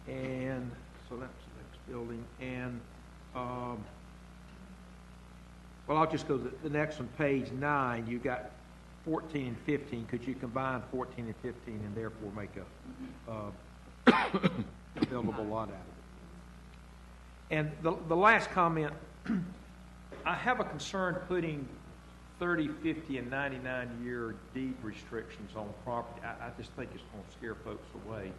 And so that's the next building. And, well, I'll just go to the next one, page 9. You got 14 and 15. Could you combine 14 and 15 and therefore make a buildable lot out of it? And the last comment, I have a concern putting 30, 50, and 99-year deed restrictions on property. I just think it's going to scare folks away.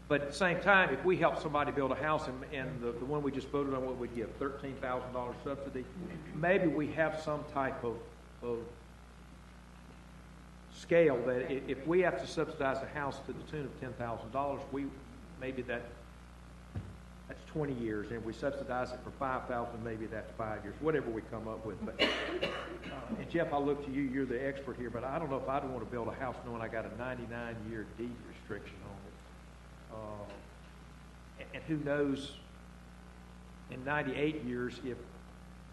But at the same time, if we help somebody build a house, and the one we just voted on, what we'd give, $13,000 subsidy, maybe we have some type of scale that if we have to subsidize a house to the tune of $10,000, maybe that's 20 years, and if we subsidize it for $5,000, maybe that's 5 years, whatever we come up with. But, and Jeff, I'll look to you. You're the expert here, but I don't know if I'd want to build a house knowing I got a 99-year deed restriction on it. And who knows in 98 years if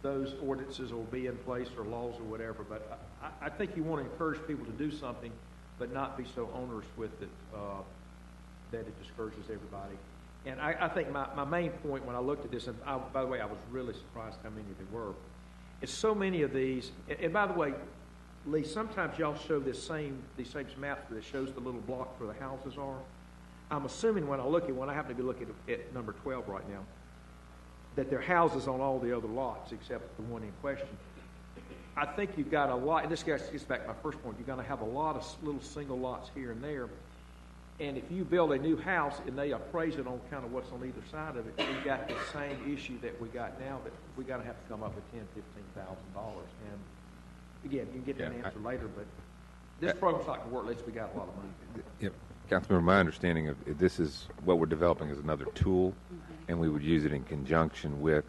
those ordinances will be in place or laws or whatever. But I think you want to encourage people to do something, but not be so onerous with it that it discourages everybody. And I think my main point when I looked at this, and by the way, I was really surprised how many there were, is so many of these, and by the way, Lee, sometimes y'all show these same maps that shows the little block where the houses are. I'm assuming when I look at one, I happen to be looking at number 12 right now, that there are houses on all the other lots except the one in question. I think you've got a lot, and this gets back to my first point, you're going to have a lot of little single lots here and there. And if you build a new house and they appraise it on kind of what's on either side of it, you've got the same issue that we got now, that we got to have to come up with $10,000, $15,000. And again, you can get an answer later, but this program's not going to work unless we got a lot of money. Yep. Councilmember, my understanding of this is what we're developing is another tool, and we would use it in conjunction with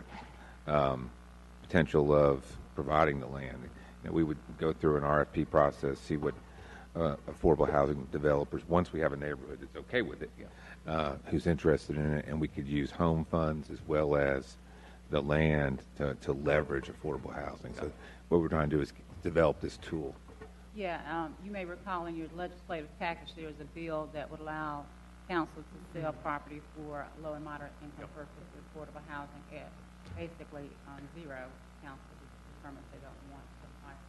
potential of providing the land. We would go through an RFP process, see what affordable housing developers, once we have a neighborhood that's okay with it, who's interested in it, and we could use home funds as well as the land to leverage affordable housing. So what we're trying to do is develop this tool. Yeah, you may recall in your legislative package there is a bill that would allow council to sell property for low and moderate income purposes, affordable housing at basically zero. Council determines they don't want to buy from.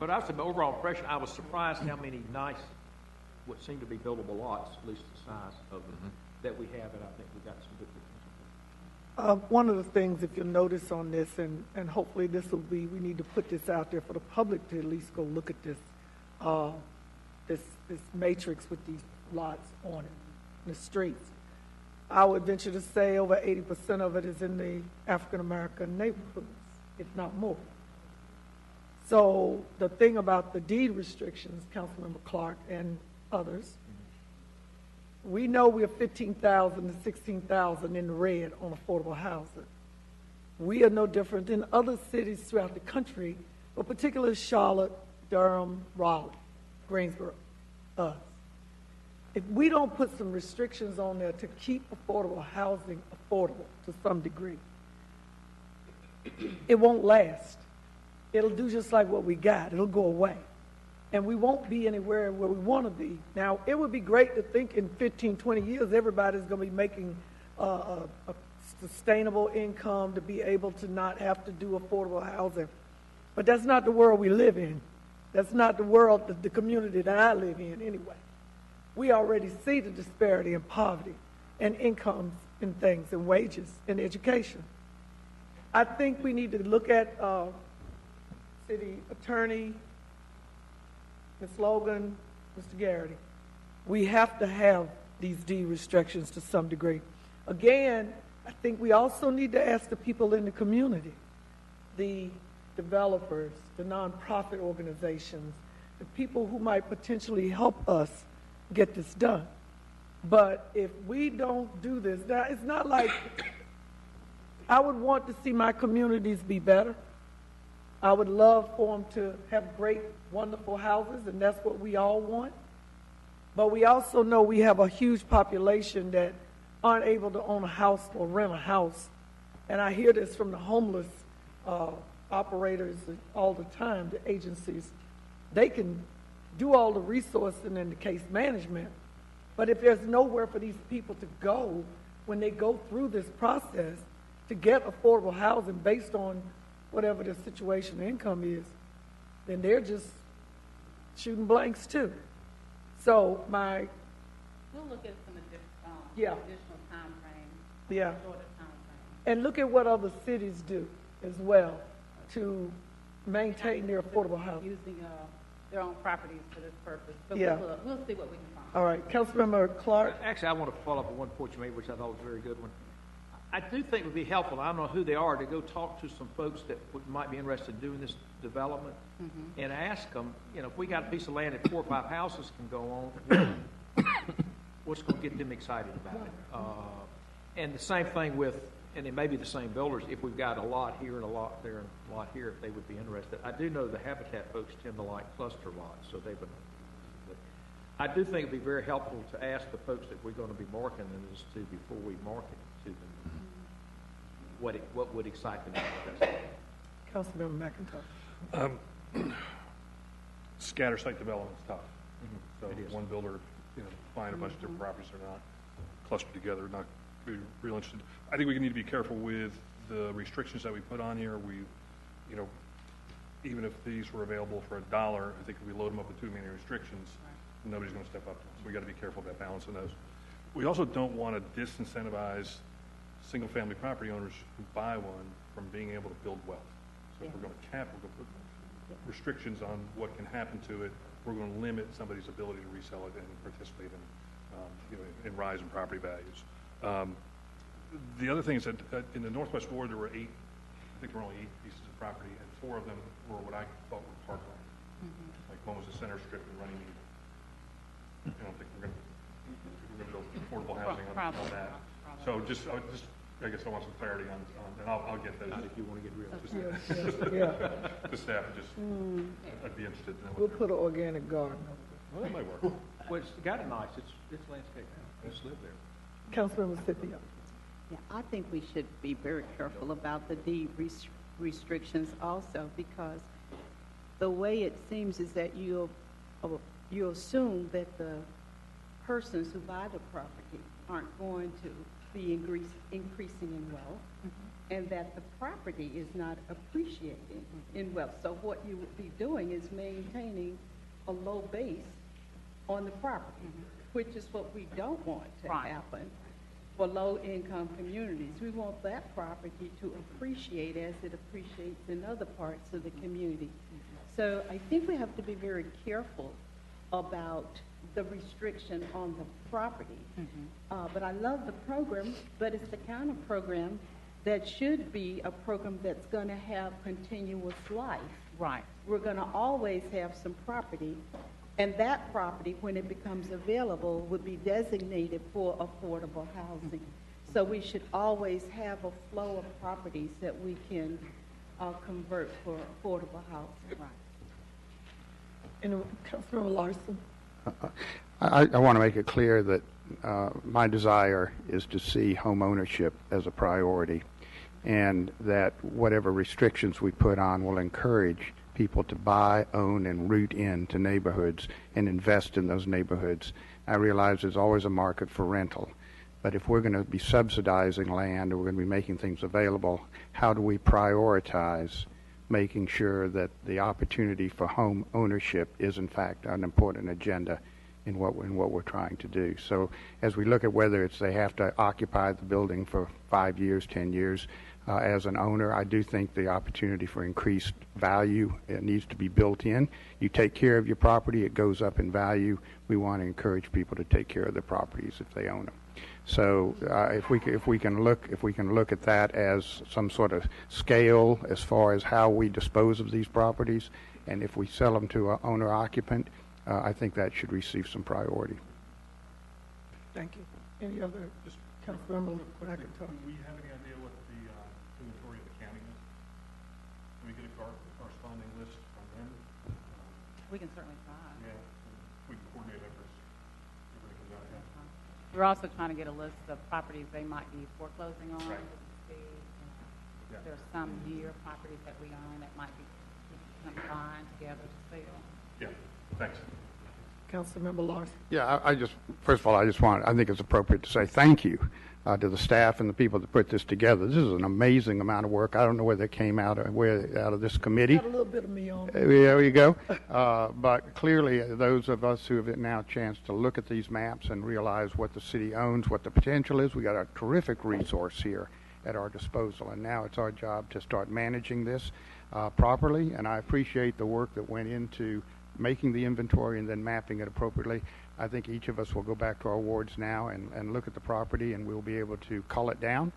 But I was the overall impression, I was surprised how many nice, what seem to be buildable lots, at least the size of them, that we have, and I think we got some good potential. One of the things, if you'll notice on this, and hopefully this will be, we need to put this out there for the public to at least go look at this, this matrix with these lots on it, the streets. I would venture to say over 80% of it is in the African-American neighborhoods, if not more. So the thing about the deed restrictions, Councilmember Clark and others, we know we're 15,000 to 16,000 in the red on affordable housing. We are no different than other cities throughout the country, but particularly Charlotte, Durham, Raleigh, Greensboro, us. If we don't put some restrictions on there to keep affordable housing affordable to some degree, it won't last. It'll do just like what we got. It'll go away. And we won't be anywhere where we want to be. Now, it would be great to think in 15, 20 years, everybody's going to be making a sustainable income to be able to not have to do affordable housing. But that's not the world we live in. That's not the world, the community that I live in anyway. We already see the disparity in poverty and incomes and things and wages and education. I think we need to look at City Attorney, Ms. Logan, Mr. Garrity. We have to have these deed restrictions to some degree. Again, I think we also need to ask the people in the community, the developers, the nonprofit organizations, the people who might potentially help us get this done. But if we don't do this, now it's not like I would want to see my communities be better. I would love for them to have great, wonderful houses, and that's what we all want. But we also know we have a huge population that aren't able to own a house or rent a house, and I hear this from the homeless operators all the time, the agencies, they can do all the resourcing and the case management, but if there's nowhere for these people to go when they go through this process to get affordable housing based on whatever their situation or income is, then they're just shooting blanks too. So We'll look at some Yeah. additional time frame. Yeah. Shorter time frame. And look at what other cities do as well to maintain their affordable housing. Using their own properties for this purpose. But Yeah. we'll see what we can find. All right, Councilmember Clark. Actually, I want to follow up on one point you made, which I thought was a very good one. I do think it would be helpful, I don't know who they are, to go talk to some folks that might be interested in doing this development and ask them, if we got a piece of land that 4 or 5 houses can go on, what's going to get them excited about it? And the same thing with, and it may be the same builders, if we've got a lot here and a lot there and a lot here, if they would be interested. I do know the Habitat folks tend to like cluster lots, so they would. But I do think it'd be very helpful to ask the folks that we're going to be marketing this to before we market it to them, what would excite them about this. Councilmember McIntosh. Scatter site development is tough. So It is. one builder, buying a bunch of different properties are not clustered together, not be real interested. I think we need to be careful with the restrictions that we put on here. Even if these were available for $1, I think if we load them up with too many restrictions, nobody's going to step up to them. So we got to be careful about balancing those. We also don't want to disincentivize single-family property owners who buy one from being able to build wealth. So if we're going to cap, we're going to put restrictions on what can happen to it. We're going to limit somebody's ability to resell it and participate in rise in property values. The other thing is that in the Northwest Ward, there were 8, I think there were only 8 pieces of property, and 4 of them were what I thought were parkland. Like one was a center strip and running. I don't think we're going to build affordable housing on that. So I guess I want some clarity on and I'll get that if you want to get real. The staff, I'd be interested in that. We'll put an organic garden. Well, that might work. Well, it's got it nice. It's landscape. Just live there. Councilmember Scipio. Yeah, I think we should be very careful about the deed restrictions also, because the way it seems is that you assume that the persons who buy the property aren't going to be increasing in wealth, and that the property is not appreciating in wealth. So what you would be doing is maintaining a low base on the property, which is what we don't want to happen for low-income communities. We want that property to appreciate as it appreciates in other parts of the community. So I think we have to be very careful about the restriction on the property. But I love the program, but it's the kind of program that should be a program that's going to have continuous life. Right. We're going to always have some property, and that property, when it becomes available, would be designated for affordable housing. So we should always have a flow of properties that we can convert for affordable housing. Right. And Councilmember Larson. I want to make it clear that my desire is to see home ownership as a priority, and that whatever restrictions we put on will encourage people to buy, own, and root into neighborhoods and invest in those neighborhoods. I realize there's always a market for rental, but if we're going to be subsidizing land or we're going to be making things available, how do we prioritize making sure that the opportunity for home ownership is in fact an important agenda in what we're trying to do? So as we look at whether it's they have to occupy the building for 5 years, 10 years, as an owner, I do think the opportunity for increased value needs to be built in. You take care of your property, it goes up in value. We want to encourage people to take care of their properties if they own them. So if we can look at that as some sort of scale as far as how we dispose of these properties, and if we sell them to an owner occupant, I think that should receive some priority. Thank you. Any other Councilmember McIntosh? Do we have any idea what the inventory of the county is? Can we get a corresponding list from them? We can certainly try. Yeah, we can coordinate efforts. Everybody comes out here. We're also trying to get a list of properties they might be foreclosing on. Right. To see, if there's some near properties that we own that might be combined together to sell. Yeah, thanks. Councilmember Larson. Yeah, I just, first of all, I think it's appropriate to say thank you to the staff and the people that put this together. This is an amazing amount of work. I don't know where they came out of this committee. Got a little bit of me on. There you go. But clearly, those of us who have now a chance to look at these maps and realize what the city owns, what the potential is, we got a terrific resource here at our disposal. And now it's our job to start managing this properly. And I appreciate the work that went into making the inventory and then mapping it appropriately. I think each of us will go back to our wards now and look at the property, and we'll be able to cull it down,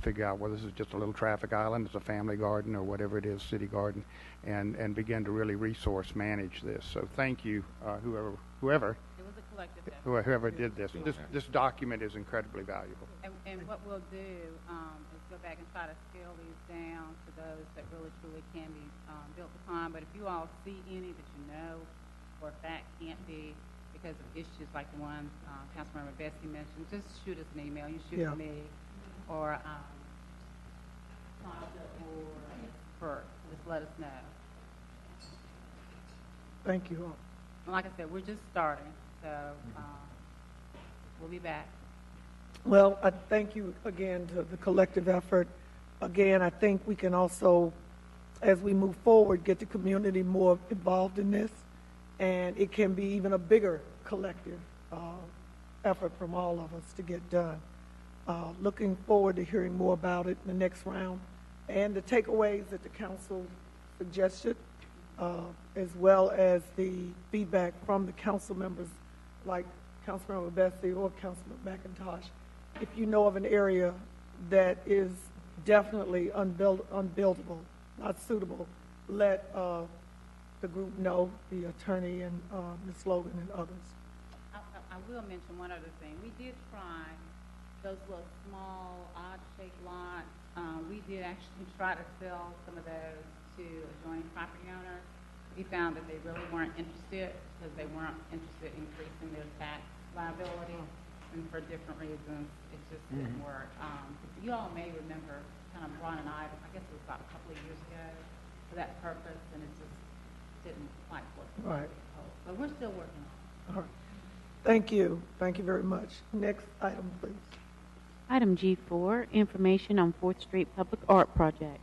figure out whether this is just a little traffic island, it's a family garden, or whatever it is, city garden, and begin to really resource manage this. So thank you, whoever It was a collective effort. whoever did this. This document is incredibly valuable. And what we'll do is go back and try to scale these down to those that really truly can be built upon. But if you all see any that you know for a fact can't be because of issues like the one Councilmember Bessie mentioned, just shoot us an email. You shoot it to me or just let us know. Thank you all. And like I said, we're just starting, so we'll be back. Well, I thank you again to the collective effort. Again, I think we can also, as we move forward, get the community more involved in this, and it can be even a bigger collective effort from all of us to get done. Looking forward to hearing more about it in the next round and the takeaways that the council suggested, as well as the feedback from the council members like Councilmember Bessie or Councilman McIntosh. If you know of an area that is definitely unbuildable, not suitable, let the group know, the attorney and Ms. Logan and others. I will mention one other thing. We did try those little small, odd-shaped lots. We did actually try to sell some of those to adjoining property owners. We found that they really weren't interested because they weren't interested in increasing their tax liability, and for different reasons, it just didn't work. You all may remember kind of brought an item, I guess it was about a couple of years ago, for that purpose, and it just didn't quite work. Right. But we're still working on it. All right. Thank you. Thank you very much. Next item, please. Item G4, information on 4th Street Public Art Project.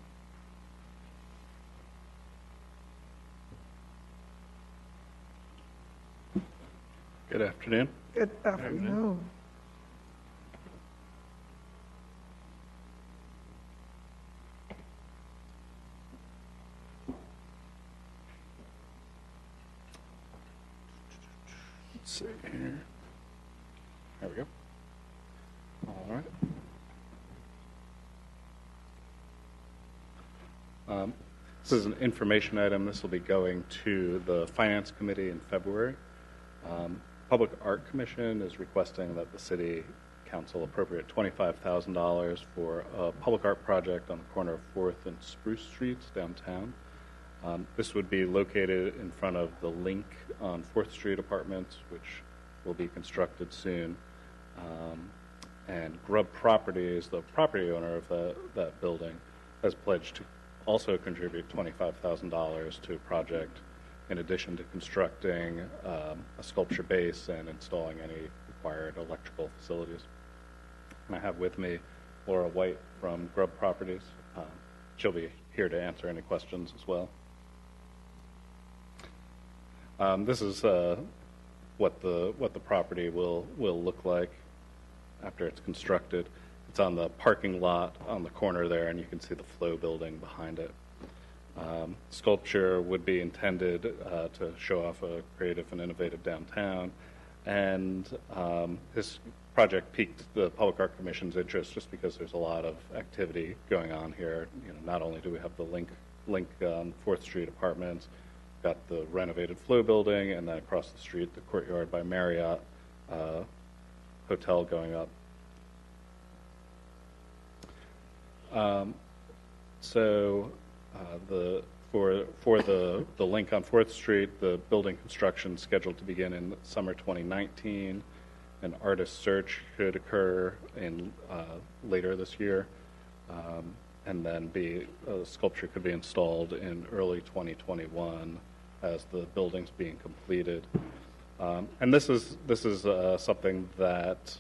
Good afternoon. Good afternoon. Let's see here. There we go. All right. This is an information item. This will be going to the Finance Committee in February. Public Art Commission is requesting that the City Council appropriate $25,000 for a public art project on the corner of 4th and Spruce Streets downtown. This would be located in front of the Link on 4th Street apartments, which will be constructed soon. And Grubb Properties, the property owner of that building, has pledged to also contribute $25,000 to a project in addition to constructing a sculpture base and installing any required electrical facilities. And I have with me Laura White from Grubb Properties. She'll be here to answer any questions as well. This is what the property will look like after it's constructed. It's on the parking lot on the corner there, and you can see the Flow building behind it. Sculpture would be intended to show off a creative and innovative downtown, and this project piqued the Public Art Commission's interest just because there's a lot of activity going on here. You know, not only do we have the Link 4th Street apartments, got the renovated Flow building, and then across the street, the Courtyard by Marriott hotel going up. For the Link on 4th Street, the building construction is scheduled to begin in summer 2019. An artist search could occur in later this year, and then a sculpture could be installed in early 2021 as the building's being completed. And this is something that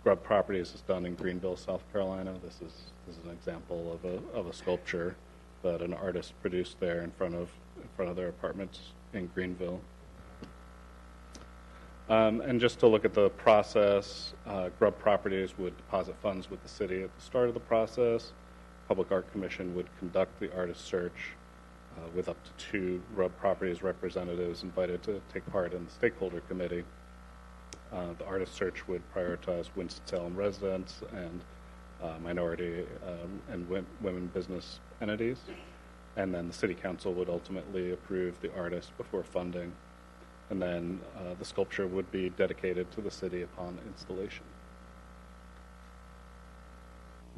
Grubb Properties has done in Greenville, South Carolina. This is an example of a sculpture that an artist produced there in front of their apartments in Greenville. And just to look at the process, Grubb Properties would deposit funds with the city at the start of the process. Public Art Commission would conduct the artist search with up to 2 Grubb Properties representatives invited to take part in the stakeholder committee. The artist search would prioritize Winston-Salem residents and minority and women business entities. And then the city council would ultimately approve the artist before funding. And then the sculpture would be dedicated to the city upon installation.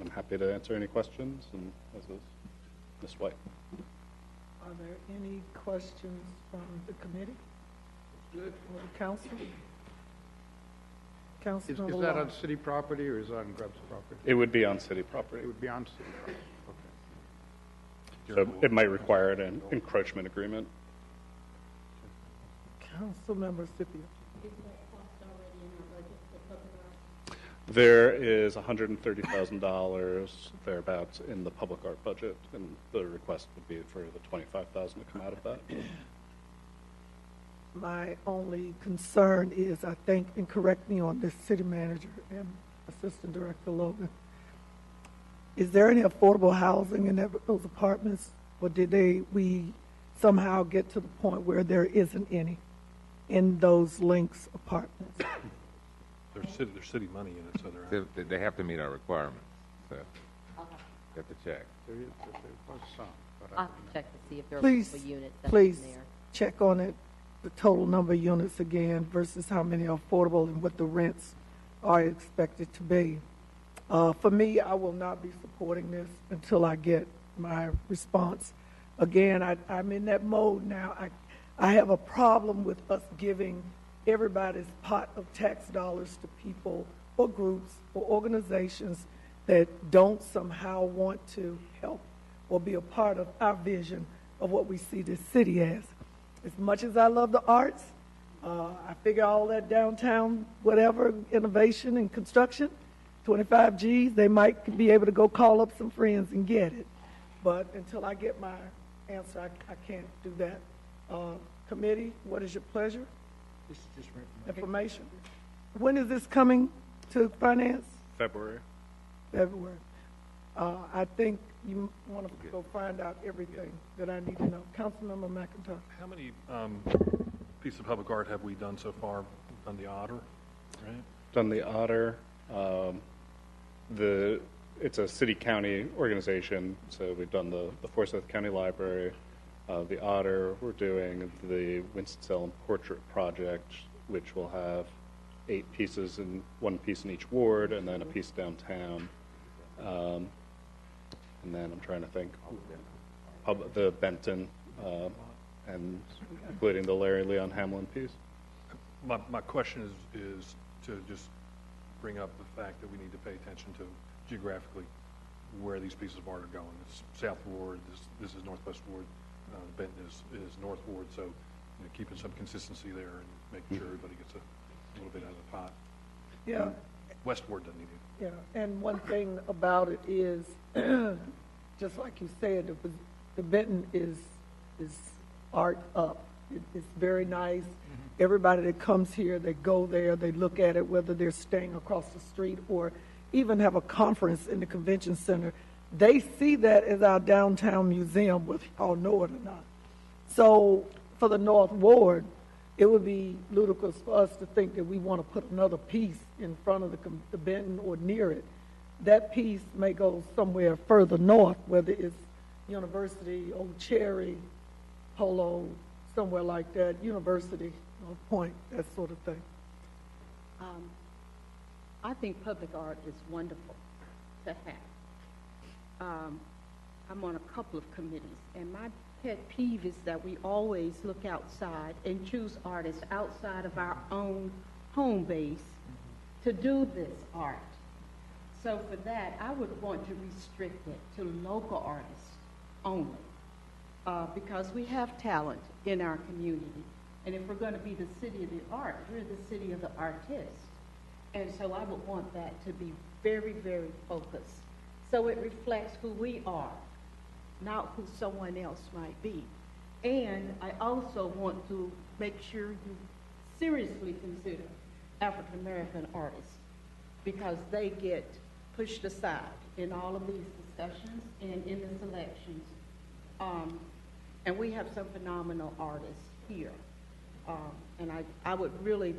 I'm happy to answer any questions, and this is Ms. White. Are there any questions from the committee? Good. Or the council? Councilman Is that on city property or is that on Grubb's property? It would be on city property. It would be on city property, okay. So it might require an encroachment agreement. Councilmember Scipio. Is that cost already in our budget for public art? There is $130,000 thereabouts in the public art budget, and the request would be for the $25,000 to come out of that. My only concern is, I think, and correct me on this, city manager and assistant director Logan, is there any affordable housing in those apartments, or did we somehow get to the point where there isn't any in those Links apartments? There's city money in it, so They have to meet our requirements, so you have to check. There was some, but I'll check to see if there are Please, multiple units that's please in there. check on it, the total number of units again versus how many are affordable and what the rents are expected to be. For me, I will not be supporting this until I get my response. Again, I'm in that mode now. I have a problem with us giving everybody's pot of tax dollars to people or groups or organizations that don't somehow want to help or be a part of our vision of what we see this city as. As much as I love the arts, I figure all that downtown, whatever, innovation and construction, 25 Gs, they might be able to go call up some friends and get it. But until I get my answer, I can't do that. Committee, what is your pleasure? This is just for Information. When is this coming to finance? February. February. I think you want to go find out everything that I need to know. Councilmember McIntyre. how many pieces of public art have we done so far? We've done the Otter, right? Done the Otter. It's a city-county organization, so we've done the Forsyth County Library, the Otter. We're doing the Winston-Salem Portrait Project, which will have 8 pieces, and 1 piece in each ward, and then a piece downtown. And then I'm trying to think, the Benton, and including the Larry Leon Hamlin piece. My question is to just bring up the fact that we need to pay attention to geographically where these pieces of art are going. It's South Ward, this is Northwest Ward, Benton is North Ward, so keeping some consistency there and making sure everybody gets a little bit out of the pot. Yeah. West Ward doesn't need it. Yeah, and one thing about it is, just like you said, the Benton is art up. It's very nice. Everybody that comes here, they go there, they look at it, whether they're staying across the street or even have a conference in the convention center. They see that as our downtown museum, whether y'all know it or not. So for the North Ward, it would be ludicrous for us to think that we want to put another piece in front of the Benton or near it. That piece may go somewhere further north, whether it's University, Old Cherry, Polo, somewhere like that, University, Point, that sort of thing. I think public art is wonderful to have. I'm on a couple of committees, and my pet peeve is that we always look outside and choose artists outside of our own home base to do this art. So for that, I would want to restrict it to local artists only, because we have talent in our community. And if we're going to be the city of the art, we're the city of the artists. And so I would want that to be very, very focused. So it reflects who we are, not who someone else might be. And I also want to make sure you seriously consider African American artists, because they get pushed aside in all of these discussions and in the selections. And we have some phenomenal artists here. And I would really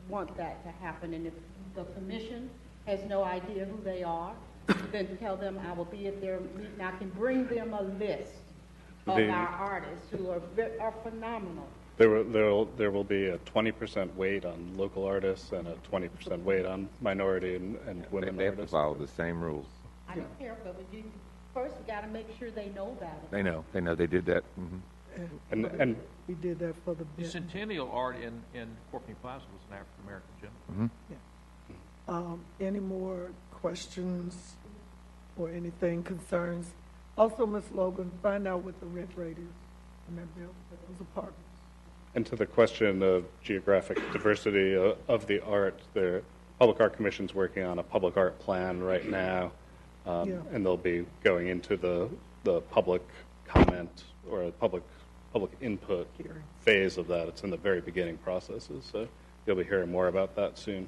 want that to happen. And if the commission has no idea who they are, then tell them I will be at their meeting. I can bring them a list of our artists who are phenomenal. There will be a 20% weight on local artists and a 20% weight on minority and women They have to artists. follow the same rules. I don't care, but first we got to make sure they know about it. They know. They did that. Mm-hmm. And We did that for the The Centennial Art in Courtney Plaza was an African-American gentleman. Mm-hmm. Any more questions or anything concerns? Also, Ms. Logan, find out what the rent rate is in that bill for those apartments. And to the question of geographic diversity of the art, the Public Art Commission's working on a public art plan right now, and they'll be going into the public comment or a public input phase of that. It's in the very beginning processes, so you'll be hearing more about that soon.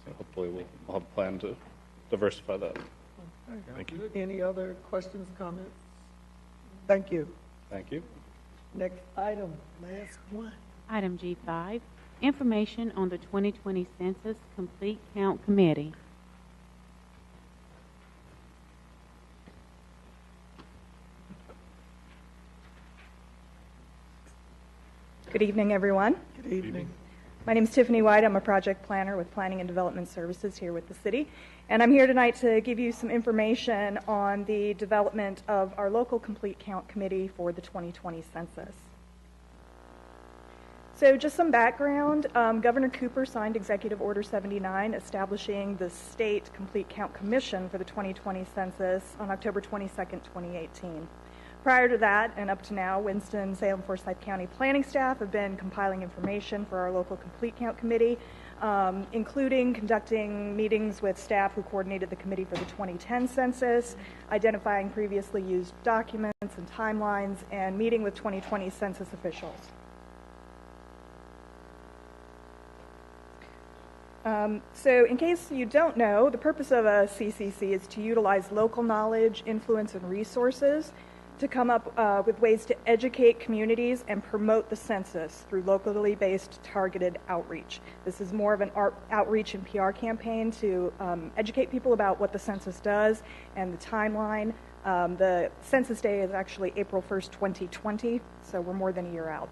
So hopefully we'll have a plan to diversify that. Thank you. Any other questions, comments? Thank you. Thank you. Next item, last one. Item G5, information on the 2020 Census Complete Count Committee. Good evening, everyone. Good evening. My name is Tiffany White. I'm a project planner with Planning and Development Services here with the city. And I'm here tonight to give you some information on the development of our local Complete Count Committee for the 2020 census. So just some background. Governor Cooper signed Executive Order 79 establishing the State Complete Count Commission for the 2020 census on October 22nd, 2018. Prior to that, and up to now, Winston-Salem Forsyth County planning staff have been compiling information for our local Complete Count Committee, including conducting meetings with staff who coordinated the committee for the 2010 census, identifying previously used documents and timelines, and meeting with 2020 census officials. So in case you don't know, the purpose of a CCC is to utilize local knowledge, influence, and resources to come up with ways to educate communities and promote the census through locally based targeted outreach. This is more of an outreach and PR campaign to educate people about what the census does and the timeline. The census day is actually April 1st, 2020, so we're more than a year out.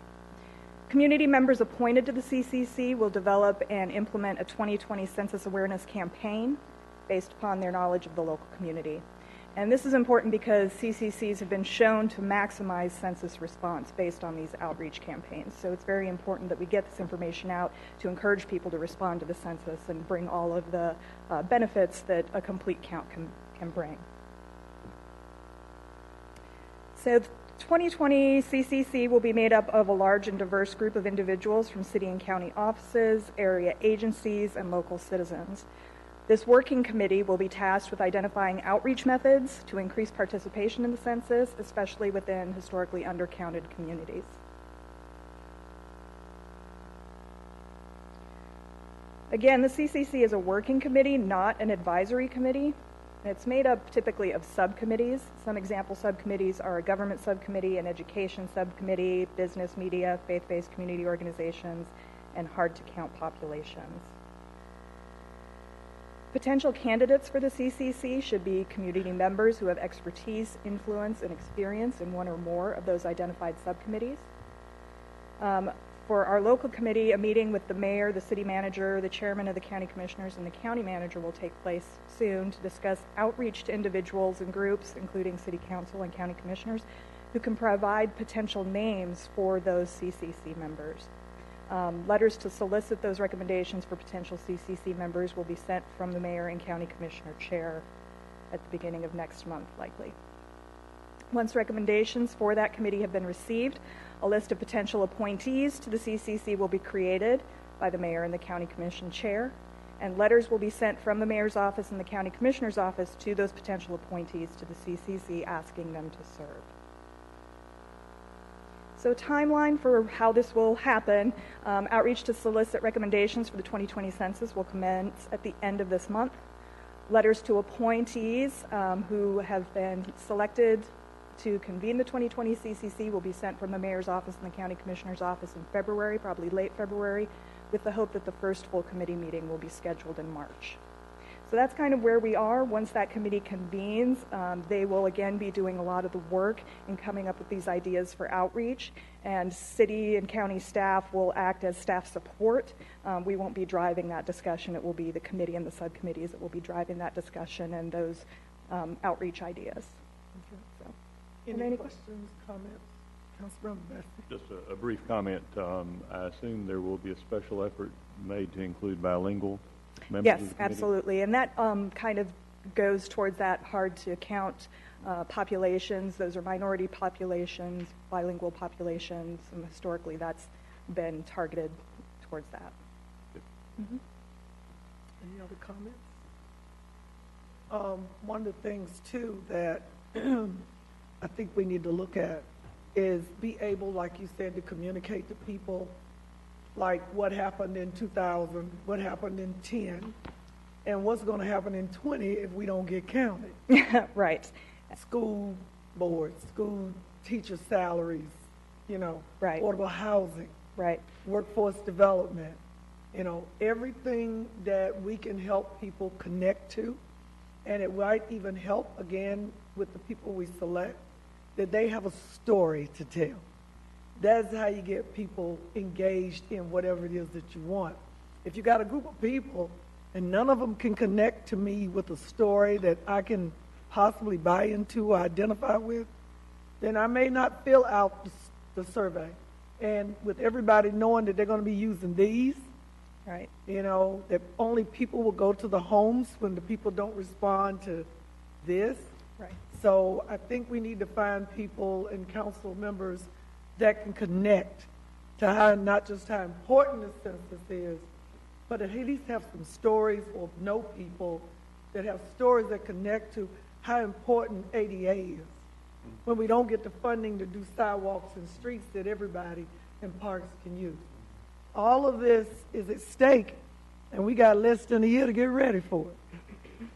Community members appointed to the CCC will develop and implement a 2020 census awareness campaign based upon their knowledge of the local community. And this is important because CCCs have been shown to maximize census response based on these outreach campaigns. So it's very important that we get this information out to encourage people to respond to the census and bring all of the benefits that a complete count can bring. So the 2020 CCC will be made up of a large and diverse group of individuals from city and county offices, area agencies, and local citizens. This working committee will be tasked with identifying outreach methods to increase participation in the census, especially within historically undercounted communities. Again, the CCC is a working committee, not an advisory committee. It's made up typically of subcommittees. Some example subcommittees are a government subcommittee, an education subcommittee, business, media, faith-based community organizations, and hard-to-count populations. Potential candidates for the CCC should be community members who have expertise, influence, and experience in one or more of those identified subcommittees. For our local committee, a meeting with the mayor, the city manager, the chairman of the county commissioners, and the county manager will take place soon to discuss outreach to individuals and groups, including city council and county commissioners, who can provide potential names for those CCC members. Letters to solicit those recommendations for potential CCC members will be sent from the mayor and county commissioner chair at the beginning of next month, likely. Once recommendations for that committee have been received, a list of potential appointees to the CCC will be created by the mayor and the county commission chair, and letters will be sent from the mayor's office and the county commissioner's office to those potential appointees to the CCC asking them to serve. So timeline for how this will happen, outreach to solicit recommendations for the 2020 census will commence at the end of this month. Letters to appointees who have been selected to convene the 2020 CCC will be sent from the mayor's office and the county commissioner's office in February, probably late February, with the hope that the first full committee meeting will be scheduled in March. So that's kind of where we are. Once that committee convenes, they will again be doing a lot of the work in coming up with these ideas for outreach, and city and county staff will act as staff support. We won't be driving that discussion. It will be the committee and the subcommittees that will be driving that discussion and those outreach ideas. So, any questions, comments? Councilmember Bessie? Just a brief comment. I assume there will be a special effort made to include bilingual members yes, of the committee? absolutely. And that kind of goes towards that hard to count populations. Those are minority populations, bilingual populations, and historically that's been targeted towards that. Mm-hmm. Any other comments? One of the things too that I think we need to look at is be able, like you said, to communicate to people like what happened in 2000, what happened in 10, and what's going to happen in 20 if we don't get counted. Right. School boards, school teacher salaries, you know, right. affordable housing, right. workforce development, you know, everything that we can help people connect to, and it might even help, again, with the people we select, that they have a story to tell. That's how you get people engaged in whatever it is that you want. If you got a group of people and none of them can connect to me with a story that I can possibly buy into or identify with, then I may not fill out the survey. And with everybody knowing that they're going to be using these, right? You know, that only people will go to the homes when the people don't respond to this. Right. So I think we need to find people and council members that can connect to how, not just how important the census is, but at least have some stories or know people that have stories that connect to how important ADA is. When we don't get the funding to do sidewalks and streets that everybody in parks can use. All of this is at stake, and we got less than a year to get ready for it.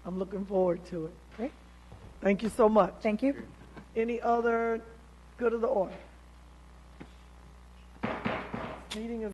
I'm looking forward to it. Great. Thank you so much. Thank you. Any other good of the order? Meeting is